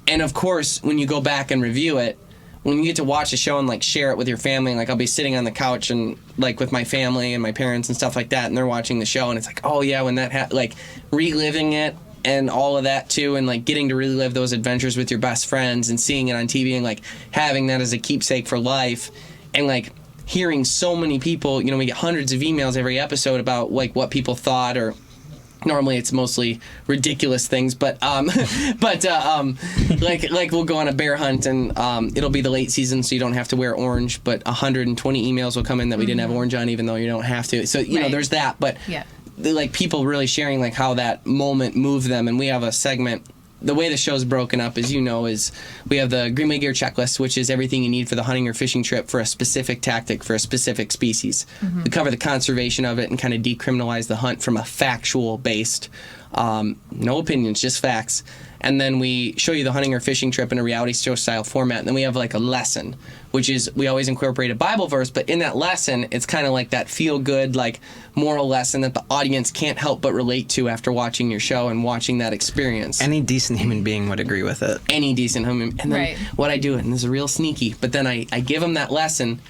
And of course, when you go back and review it, when you get to watch a show and like share it with your family, like I'll be sitting on the couch and like with my family and my parents and stuff like that, and they're watching the show, and it's like, oh yeah, when that like reliving it and all of that too, and like getting to relive those adventures with your best friends and seeing it on TV and like having that as a keepsake for life, and like hearing so many people, we get hundreds of emails every episode about like what people thought, or normally it's mostly ridiculous things, but like we'll go on a bear hunt and it'll be the late season, so you don't have to wear orange, but 120 emails will come in that we didn't have orange on, even though you don't have to. So Right. there's that, but Yeah. like people really sharing like how that moment moved them, and we have a segment. The way the show's broken up, as you know, is we have the Greenway Gear Checklist, which is everything you need for the hunting or fishing trip for a specific tactic for a specific species. We cover the conservation of it and kind of decriminalize the hunt from a factual-based, no opinions, just facts. And then we show you the hunting or fishing trip in a reality show style format. And then we have like a lesson, which is we always incorporate a Bible verse, but in that lesson, it's kind of like that feel-good, like moral lesson that the audience can't help but relate to after watching your show and watching that experience. Any decent human being would agree with it. Any decent human. And then Right. what I do, and this is real sneaky, but then I give them that lesson,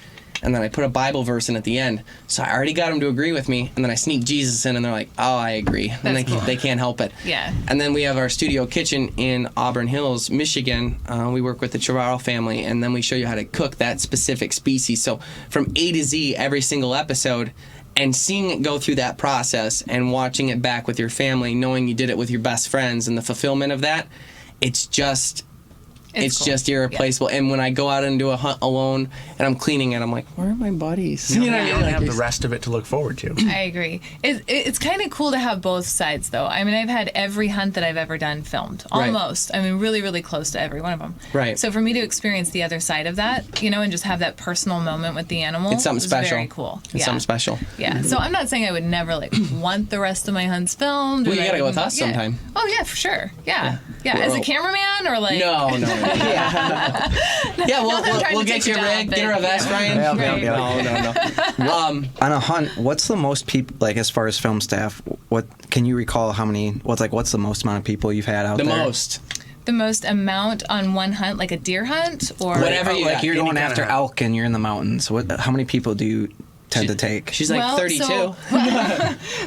and then I put a Bible verse in at the end. So I already got them to agree with me, and then I sneak Jesus in, and they're like, oh, I agree. And That's cool. they can't help it. Yeah. And then we have our studio kitchen in Auburn Hills, Michigan. We work with the Chivarro family, and then we show you how to cook that specific species. So from A to Z, every single episode, and seeing it go through that process and watching it back with your family, knowing you did it with your best friends and the fulfillment of that, it's just It's cool. just irreplaceable. And when I go out and do a hunt alone and I'm cleaning it, I'm like, where are my buddies? You know what I don't mean? have the rest of it to look forward to. I agree. It's kind of cool to have both sides, though. I mean, I've had every hunt that I've ever done filmed, Right. almost. I mean, really, really close to every one of them. Right. So for me to experience the other side of that, and just have that personal moment with the animal, It's something was special. Very cool. It's something special. Yeah. So I'm not saying I would never want the rest of my hunts filmed. Well, or you that gotta I go with wouldn't- us sometime. Oh yeah, for sure. Yeah. As a Well, cameraman or like. No. Yeah, I'm trying we'll to get take you a the job, rig, get her a but, vest, yeah. Ryan. Right. No. On a hunt, what's the most people, like as far as film staff, what can you recall how many, what's the most amount of people you've had out The there? most. The most amount on one hunt, like a deer hunt, or Whatever you Like got. you're Any going kind after of- elk and you're in the mountains. How many people do you tend to take? She's like Well, 32.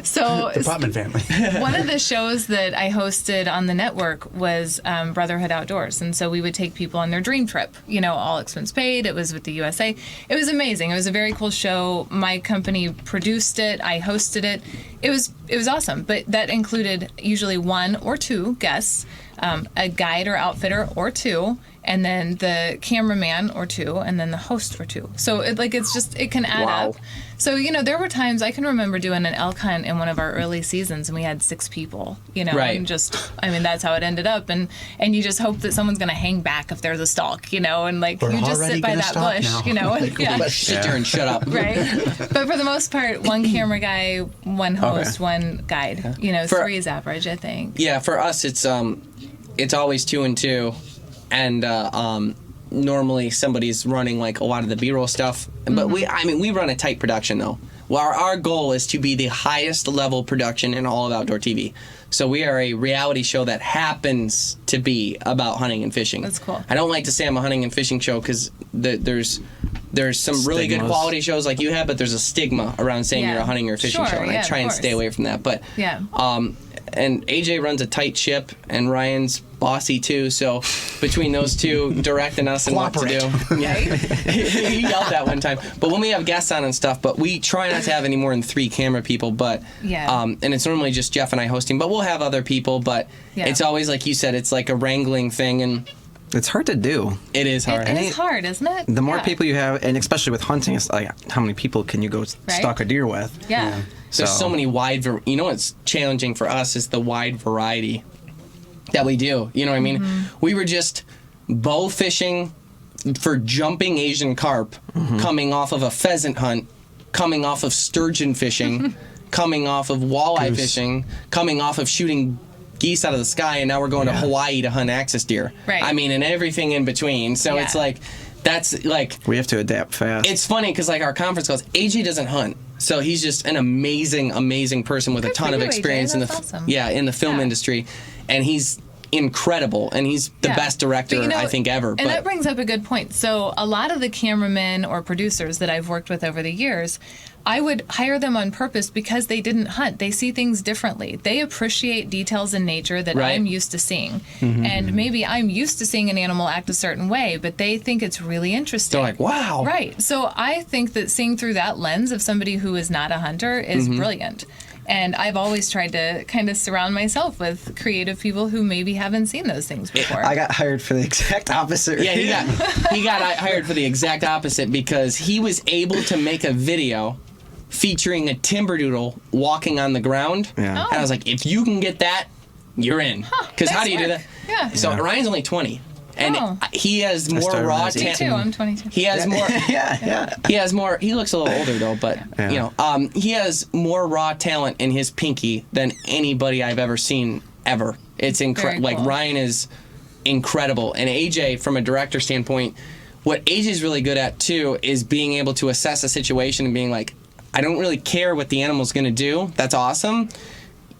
So The Putman family. one of the shows that I hosted on the network was Brotherhood Outdoors, and so we would take people on their dream trip. All expense paid. It was with the USA. It was amazing. It was a very cool show. My company produced it. I hosted it. It was awesome. But that included usually one or two guests, a guide or outfitter or two, and then the cameraman or two, and then the host or two. So it can add Wow. up. So there were times I can remember doing an elk hunt in one of our early seasons, and we had 6 people. Right. And that's how it ended up. And you just hope that someone's going to hang back if there's a stalk, and We're you just already sit by gonna that stalk bush, now. and, yeah. Let's sit there and shut up. Right. But for the most part, one camera guy, one host, one guide. For- 3 is average, I think. Yeah, for us, it's always 2 and 2, and normally somebody's running like a lot of the B-roll stuff. But we run a tight production though. Well, our goal is to be the highest level production in all of outdoor TV. So we are a reality show that happens to be about hunting and fishing. That's cool. I don't like to say I'm a hunting and fishing show because there's some really good Stigmas. quality shows like you have, but there's a stigma around saying Yeah. you're a hunting or a fishing Sure, show, and yeah, I try of and course. stay away from that. But Yeah. and AJ runs a tight ship, and Ryan's bossy too. So between those two directing us and what to do, yeah, he yelled that one time. But when we have guests on and stuff, but we try not to have any more than 3 camera people. But Yeah. and it's normally just Jeff and I hosting, but we'll have other people. But Yeah. it's always like you said, it's like a wrangling thing, and It's hard to do. it is hard. It is hard, isn't it? The more Yeah. people you have, and especially with hunting, it's like how many people can you go stalk a deer with? Yeah. There's so many what's challenging for us is the wide variety that we do. You know what I mean? Mm-hmm. We were just bow fishing for jumping Asian carp, coming off of a pheasant hunt, coming off of sturgeon fishing, coming off of walleye Goose. fishing, coming off of shooting geese out of the sky, and now we're going to Hawaii to hunt axis deer. Right. I mean, and everything in between. So Yeah. it's like, that's like, We have to adapt fast. it's funny because like our conference calls, AJ doesn't hunt, so he's just an amazing person with a Good ton for of you, AJ. experience in the That's awesome. in the film Yeah. industry, and he's incredible, and he's the Yeah. best director But, I think ever. And that brings up a good point. So a lot of the cameramen or producers that I've worked with over the years, I would hire them on purpose because they didn't hunt. They see things differently. They appreciate details in nature that Right. I'm used to seeing. And maybe I'm used to seeing an animal act a certain way, but they think it's really interesting. They're like, wow. Right. So I think that seeing through that lens of somebody who is not a hunter is brilliant. And I've always tried to kind of surround myself with creative people who maybe haven't seen those things before. I got hired for the exact opposite. Yeah, he got hired for the exact opposite because he was able to make a video featuring a timberdoodle walking on the ground. Yeah. Oh. And I was like, if you can get that, you're in. Because how nice do you do work. that? Yeah. So Ryan's only 20, and Oh. he has more started when I raw was Me talent. too. I'm 22. He has more. yeah. He has more. He looks a little older though, but Yeah. he has more raw talent in his pinky than anybody I've ever seen ever. It's Very incredible. Like cool. Ryan is incredible, and AJ from a director standpoint, what AJ's really good at too is being able to assess a situation and being like, I don't really care what the animal's going to do. That's awesome.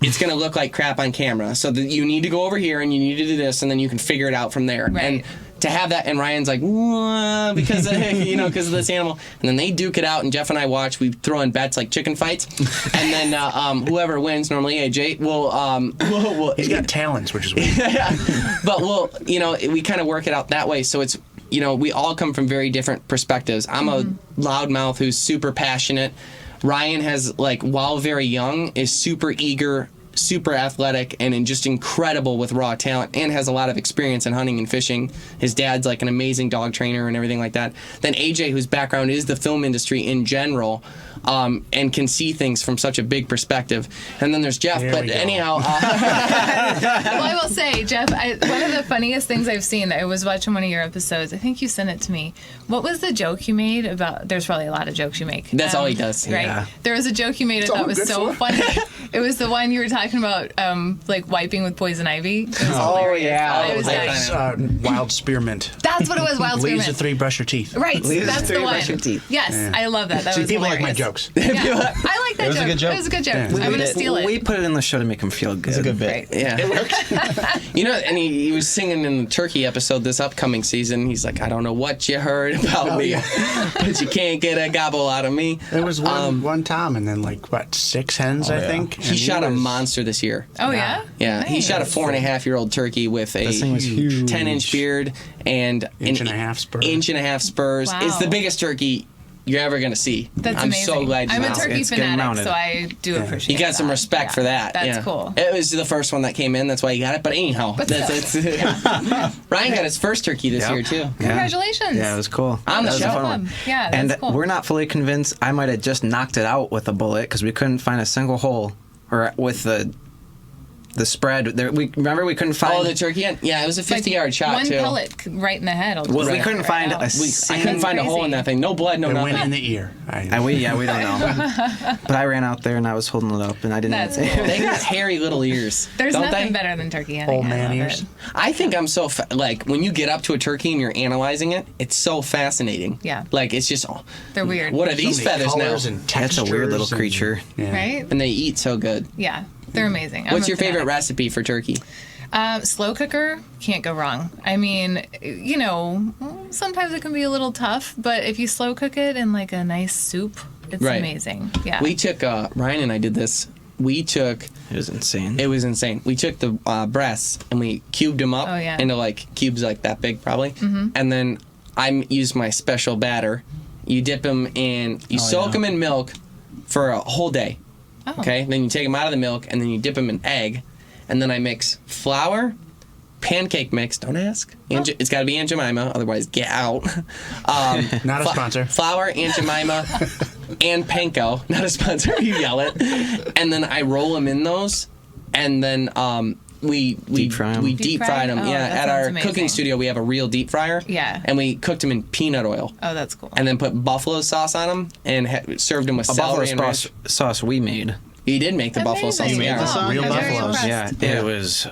It's going to look like crap on camera. So that you need to go over here and you need to do this, and then you can figure it out from there. Right. And to have that, and Ryan's like, "Wah," because of, because of this animal, and then they duke it out, and Jeff and I watch. We throw in bets like chicken fights, and then whoever wins, normally AJ, will He's got talents, which is weird. but we kind of work it out that way. So it's, we all come from very different perspectives. I'm a loudmouth who's super passionate. Ryan has, while very young, is super eager super athletic and just incredible with raw talent, and has a lot of experience in hunting and fishing. His dad's like an amazing dog trainer and everything like that. Then AJ, whose background is the film industry in general, and can see things from such a big perspective. And then there's Jeff. There But we go. anyhow, Well, I will say, Jeff, one of the funniest things I've seen, I was watching one of your episodes. I think you sent it to me. What was the joke you made about, there's probably a lot of jokes you make. That's all he does. Right? Yeah. There was a joke you made I all thought was good so for. funny. It was the one you were talking about, like wiping with poison ivy. It was hilarious. yeah. I was That's like, Wild spearmint. that's what it was, wild Leaves spearmint. the 3, brush your teeth. Right, Leaves that's the the three, one. brush your teeth. Yes, I love that. That See, was people like hilarious. my jokes. Yeah. I like that It was a joke. good joke. It was a good joke. Yeah. I'm going to steal it. We put it in the show to make him feel good. It's a good bit. Right. Yeah. You know, and he was singing in the Turkey episode this upcoming season. He's like, I don't know what you heard about me, but you can't get a gobble out of me. There was one Tom and then like, what, 6 hens, I yeah. think? He And shot a was- monster this year. Oh, yeah? Yeah, he Nice. shot a 4.5-year-old turkey with a This thing was huge. 10-inch beard and Inch and a half spur. Inch and a half spurs. Wow. It's the biggest turkey you're ever gonna see. That's I'm amazing. so glad you I'm a asked. turkey It's getting fanatic, mounted. so I do appreciate You got some that. respect Yeah. for that. That's yeah. cool. It was the first one that came in. That's why you got it. But anyhow, Ryan got his first turkey this Yep. year too. Yeah. Congratulations. Yeah, it was cool. On the That was show. a fun one. Yeah, that's And cool. we're not fully convinced. I might have just knocked it out with a bullet because we couldn't find a single hole, or with the spread. There, we couldn't find. Oh, the turkey end? Yeah, it was a 50-yard shot one too. pellet right in the head. Well, we couldn't find a I couldn't find a hole in that thing. No blood, no It nothing. went in the ear. And we don't know. But I ran out there and I was holding it up and I didn't. That's cool. They got hairy little ears. There's don't nothing they? better than turkey hunting. Old I man love ears. it. I think I'm so like when you get up to a turkey and you're analyzing it, it's so fascinating. Yeah. Like it's just They're weird. what are So these many feathers now? colors and That's a weird little textures and- creature. Yeah. Right? And they eat so good. Yeah. They're amazing. What's your favorite recipe for turkey? Slow cooker, can't go wrong. I mean, you know, sometimes it can be a little tough, but if you slow cook it in like a nice soup, it's Right. amazing. Yeah. We took Ryan and I did this. We took It was insane. it was insane. We took the breasts and we cubed them up Oh, yeah. into like cubes like that big probably, and then I used my special batter. You dip them in, you soak yeah. them in milk for a whole day. Oh. Okay, then you take them out of the milk and then you dip them in egg, and then I mix flour, pancake mix. Don't ask. It's got to be Aunt Jemima, otherwise get out. Not a sponsor. Flour, Aunt Jemima, and panko. Not a sponsor. You yell it. And then I roll them in those, and then we Deep fry 'em. We Deep deep fry? fried them. Oh, Yeah, that at our sounds cooking amazing. studio we have a real deep fryer. Yeah. And we cooked them in peanut oil. Oh, that's cool. And then put buffalo sauce on them and served them with A buffalo celery and sauce we made. He did make the buffalo sauce. Amazing. You made yeah. the sauce? Real I'm very buffaloes. impressed. Yeah, it was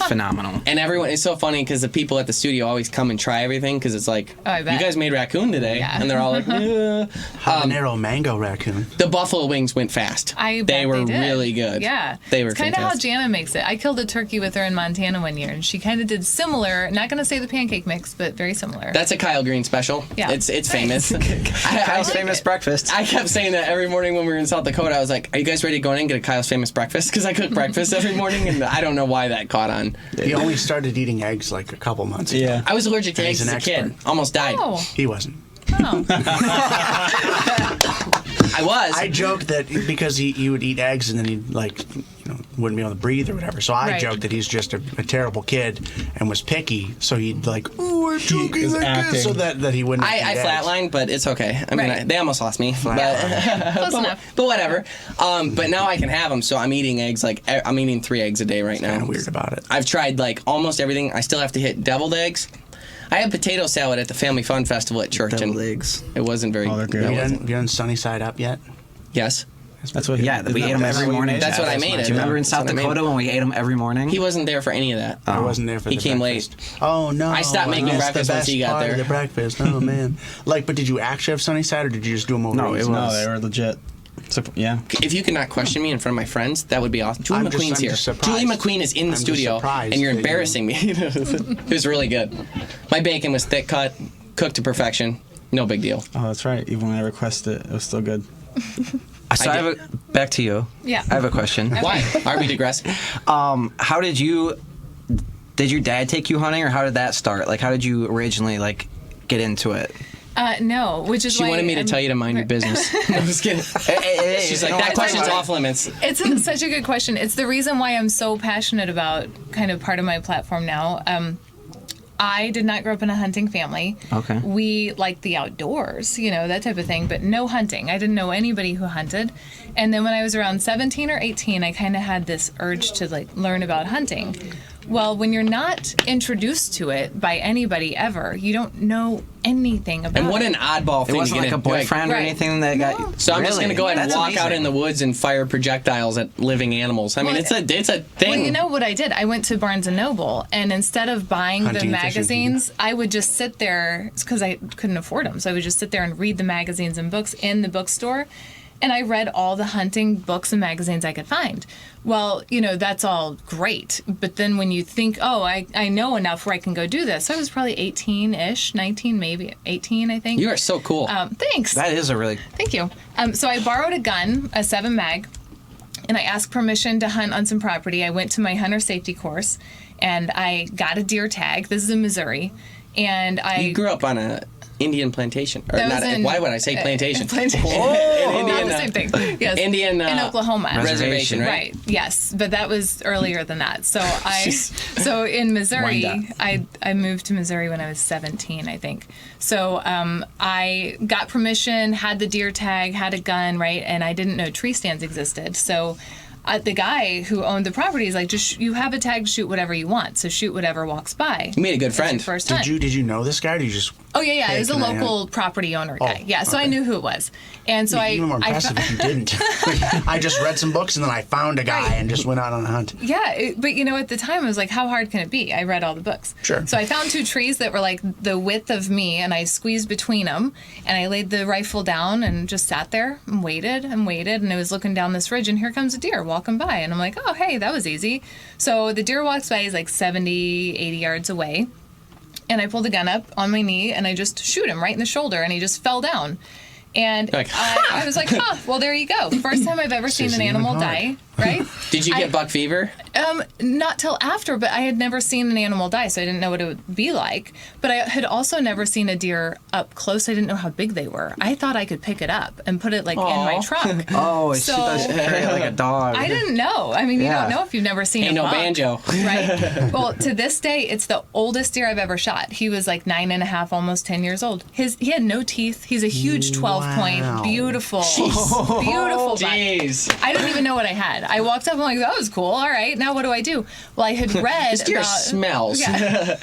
phenomenal. And everyone, it's so funny because the people at the studio always come and try everything because it's like, Oh, I bet. you guys made raccoon today. Yeah. And they're all like, "Yeah." Habanero mango raccoon. The buffalo wings went fast. I bet they were did. really good. Yeah, They were It's kind of how fantastic. Jana makes it. I killed a turkey with her in Montana one year, and she kind of did similar. Not going to say the pancake mix, but very similar. That's a Kyle Green special. Yeah. It's famous. Kyle's famous breakfast. I kept saying that every morning when we were in South Dakota. I was like, "Are you guys ready to go in and get a Kyle's famous breakfast?" Because I cook breakfast every morning, and I don't know why that caught on. He only started eating eggs like a couple months ago. Yeah. I was allergic to And eggs he's as an a kid. expert. Almost died. oh, He wasn't. oh. I was. I joked that because he would eat eggs and then he'd wouldn't be able to breathe or whatever. So I Right. joked that he's just a terrible kid and was picky. So he'd like, oh, I'm joking is like acting. this, so that he wouldn't. I eat eggs. flatlined, but it's okay. I mean, Right. they almost lost me. Close enough. But whatever. But now I can have them, so I'm eating eggs. Like I'm eating 3 eggs a day right now. Kind of weird about it. I've tried like almost everything. I still have to hit deviled eggs. I had potato salad at the Family Fun Festival at church, Deviled and eggs. it wasn't very. Oh, they're good. that Have you wasn't- done, Sunny Side Up yet? Yes, That's what he Yeah, we ate them that's every what he morning. made. that's what I that's made my it. Do you remember in That's South what I made. Dakota when we ate them every morning? He wasn't there for any of that. I wasn't there for He the came breakfast. Oh no! I stopped making missed breakfast the once best he got part of there. The breakfast. Oh man! But did you actually have Sunny Side, or did you just do them over? No, it easy? was- No, they were legit. So, yeah. If you could not question me in front of my friends, that would be awesome. Julie I'm just- McQueen's I'm here. just surprised. Julie McQueen is in the I'm just studio, surprised and you're that you- embarrassing me. It was really good. My bacon was thick cut, cooked to perfection. No big deal. Oh, that's right. Even when I requested it, it was still good. So I have a, back to you. Yeah. I have a question. Why? Are we digressing? How did your dad take you hunting, or how did that start? Like, how did you originally get into it? No, which is She why wanted me to tell you to mind your business. No, I'm just kidding. She's like, that question's off limits. Such a good question. It's the reason why I'm so passionate about kind of part of my platform now. I did not grow up in a hunting family. Okay. We liked the outdoors, that type of thing, but no hunting. I didn't know anybody who hunted. And then when I was around 17 or 18, I kind of had this urge to learn about hunting. Well, when you're not introduced to it by anybody ever, you don't know anything about it. And what an oddball thing It wasn't to like get a boyfriend or Right. anything that got. No. So I'm just Really? going to go ahead and That's walk out amazing. in the woods and fire projectiles at living animals. I mean, Well, it's a thing. Well, you know what I did? I went to Barnes & Noble, and instead of buying Hunting the and fishing. magazines, I would just sit there, because I couldn't afford them, so I would just sit there and read the magazines and books in the bookstore, and I read all the hunting books and magazines I could find. Well, that's all great, but then when you think, I know enough where I can go do this, so I was probably 18-ish, 19 maybe, 18 I think. You are so cool. Thanks. That is a really. Thank you. So I borrowed a gun, a 7 mag, and I asked permission to hunt on some property. I went to my hunter safety course, and I got a deer tag. This is in Missouri, and you grew up on a Indian plantation, or That not? was in- Why would I say plantation? plantation. In Not Indian, the same thing. Yes. Indian in Oklahoma. reservation, right? Yes, but that was earlier than that. So so in Missouri, Wind I moved to Missouri when I was 17, I think. So I got permission, had the deer tag, had a gun, right, and I didn't know tree stands existed. So the guy who owned the property is like, just you have a tag, shoot whatever you want. So shoot whatever walks by. You made a good That's your friend. first hunt. Did you know this guy? Or did you just? Oh yeah. Hey, It was a can I hunt? local property owner guy. Oh, Yeah, so I okay. knew who it was, and so Even more impressive if you didn't. I just read some books and then I found a guy Right. and just went out on a hunt. Yeah, but at the time I was like, how hard can it be? I read all the books. Sure. So I found 2 trees that were like the width of me, and I squeezed between them, and I laid the rifle down and just sat there and waited, and I was looking down this ridge, and here comes a deer walking by, and I'm like, oh hey, that was easy. So the deer walks by, he's like 70, 80 yards away, and I pull the gun up on my knee, and I just shoot him right in the shoulder, and he just fell down. And Like, I was like, well, there you go. First time I've ever seen an isn't even animal hard. die, right? Did you I- get buck fever? Not till after, but I had never seen an animal die, so I didn't know what it would be like. But I had also never seen a deer up close. I didn't know how big they were. I thought I could pick it up and put it in my Aw. trunk. Oh, So- she does carry it like a dog. I didn't know. I mean, you Yeah. don't know if you've never seen Ain't a no buck, banjo. right? Well, to this day, it's the oldest deer I've ever shot. He was like 9.5, almost 10 years old. He had no teeth. He's a huge 12-point, Wow. beautiful buck. Jeez. I didn't even know what I had. I walked up and I'm like, that was cool. All right, now what do I do? Well, I had read This deer about smells. Yeah.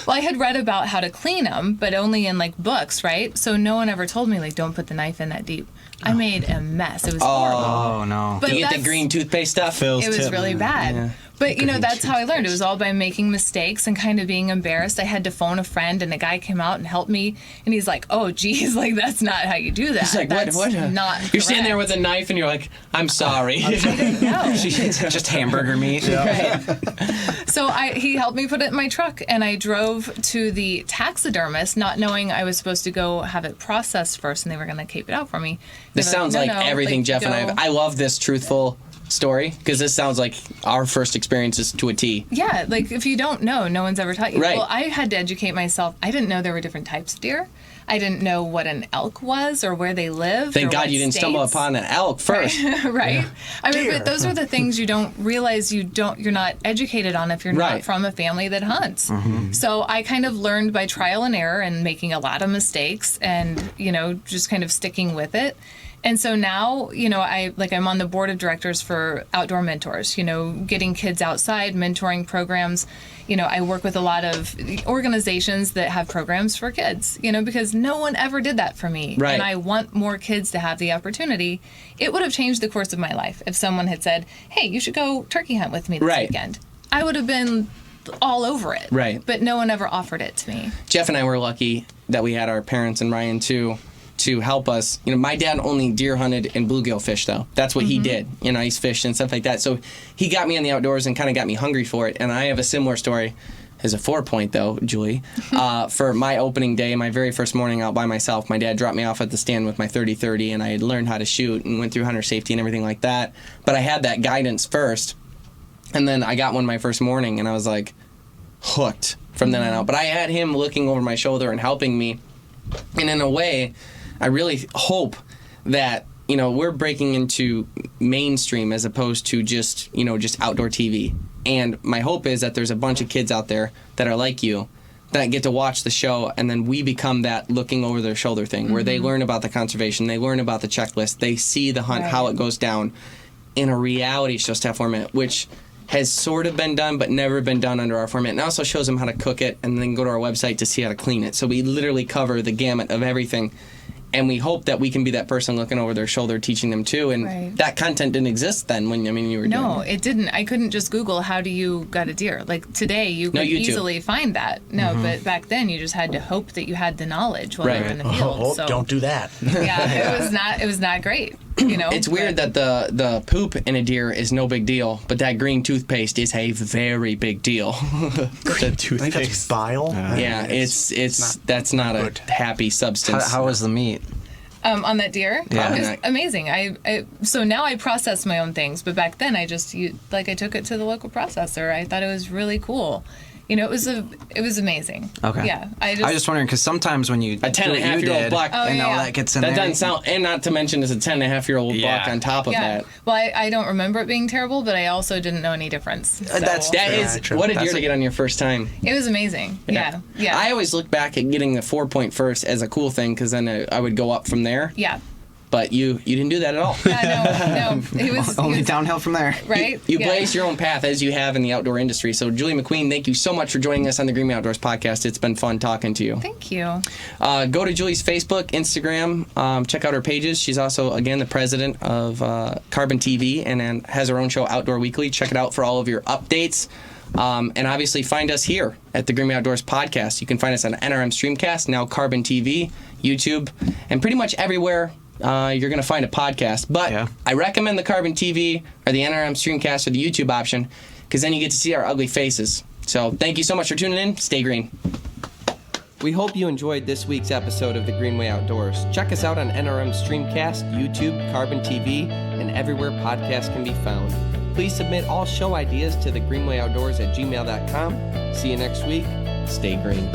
Well, I had read about how to clean them, but only in like books, right? So no one ever told me like, don't put the knife in that deep. I made a mess. It was horrible. Oh no. But Do you get the that's- green toothpaste stuff? Phil's It was tip. really bad. But that's how I learned. It was all by making mistakes and kind of being embarrassed. I had to phone a friend, and a guy came out and helped me, and he's like, "Oh, geez, like that's not how you do that. He's like, that's what? Not You're standing there correct." with a knife, and you're like, I'm sorry. No. Just hamburger meat. Right. So he helped me put it in my truck, and I drove to the taxidermist, not knowing I was supposed to go have it processed first, and they were going to keep it out for me. They This were sounds "No, like no, everything like, Jeff and I go." have. I love this truthful story because this sounds like our first experiences to a T. Yeah, like if you don't know, no one's ever taught you. Right. Well, I had to educate myself. I didn't know there were different types of deer. I didn't know what an elk was or where they lived. Thank or God what you didn't stumble states. upon an elk first. Right. I mean, Deer. but those are the things you don't realize you're not educated on if you're Right. not from a family that hunts. So I kind of learned by trial and error and making a lot of mistakes and, just kind of sticking with it. And so now, I'm on the board of directors for Outdoor Mentors, getting kids outside, mentoring programs. I work with a lot of organizations that have programs for kids, because no one ever did that for me. Right. And I want more kids to have the opportunity. It would have changed the course of my life if someone had said, hey, you should go turkey hunt with me this Right. weekend. I would have been all over it. Right. But no one ever offered it to me. Jeff and I were lucky that we had our parents and Ryan too to help us. My dad only deer hunted and bluegill fished though. That's what he did. Ice fished and stuff like that. So he got me in the outdoors and kind of got me hungry for it. And I have a similar story as a 4-point though, Julie. For my opening day, my very first morning out by myself, my dad dropped me off at the stand with my 30-30 and I had learned how to shoot and went through hunter safety and everything like that. But I had that guidance first. And then I got one my first morning and I was like hooked from then on out. But I had him looking over my shoulder and helping me. And in a way, I really hope that, you know, we're breaking into mainstream as opposed to just, you know, just outdoor TV. And my hope is that there's a bunch of kids out there that are like you that get to watch the show, and then we become that looking over their shoulder thing where they learn about the conservation, they learn about the checklist, they see the hunt, how it goes down in a reality show style format, which has sort of been done but never been done under our format. And it also shows them how to cook it and then go to our website to see how to clean it. So we literally cover the gamut of everything. And we hope that we can be that person looking over their shoulder, teaching them too. And that content didn't exist then when you were doing it. No, it didn't. I couldn't just Google how do you gut a deer. Like today, you could easily find that. No, but back then you just had to hope that you had the knowledge while you were in the field. Oh, so, don't do that. Yeah, it was not great. You know, it's weird that the poop in a deer is no big deal, but that green toothpaste is a very big deal. I think that's bile. Yeah, it's that's not a happy substance. How was the meat? On that deer, Yeah. it was amazing. So now I process my own things, but back then I took it to the local processor. I thought it was really cool. You know, it was amazing. Okay. Yeah. I was just wondering because sometimes when you a 10.5-year-old buck, that gets in that there. doesn't sound, and not to mention it's a 10.5-year-old buck on top of that. Well, I don't remember it being terrible, but I also didn't know any difference. So. That is what a deer to get on your first time. It was amazing. Yeah. I always look back at getting the 4-point first as a cool thing because then I would go up from there. Yeah. But you didn't do that at all. No. It was only downhill from there. Right? You blazed your own path as you have in the outdoor industry. So Julie McQueen, thank you so much for joining us on the Greenway Outdoors podcast. It's been fun talking to you. Thank you. Go to Julie's Facebook, Instagram, check out her pages. She's also, again, the president of Carbon TV and has her own show, Outdoor Weekly. Check it out for all of your updates. And obviously find us here at the Greenway Outdoors podcast. You can find us on NRM Streamcast, now Carbon TV, YouTube, and pretty much everywhere you're going to find a podcast. But I recommend the Carbon TV or the NRM Streamcast or the YouTube option because then you get to see our ugly faces. So thank you so much for tuning in. Stay green. We hope you enjoyed this week's episode of the Greenway Outdoors. Check us out on NRM Streamcast, YouTube, Carbon TV, and everywhere podcasts can be found. Please submit all show ideas to thegreenwayoutdoors@gmail.com. See you next week. Stay green.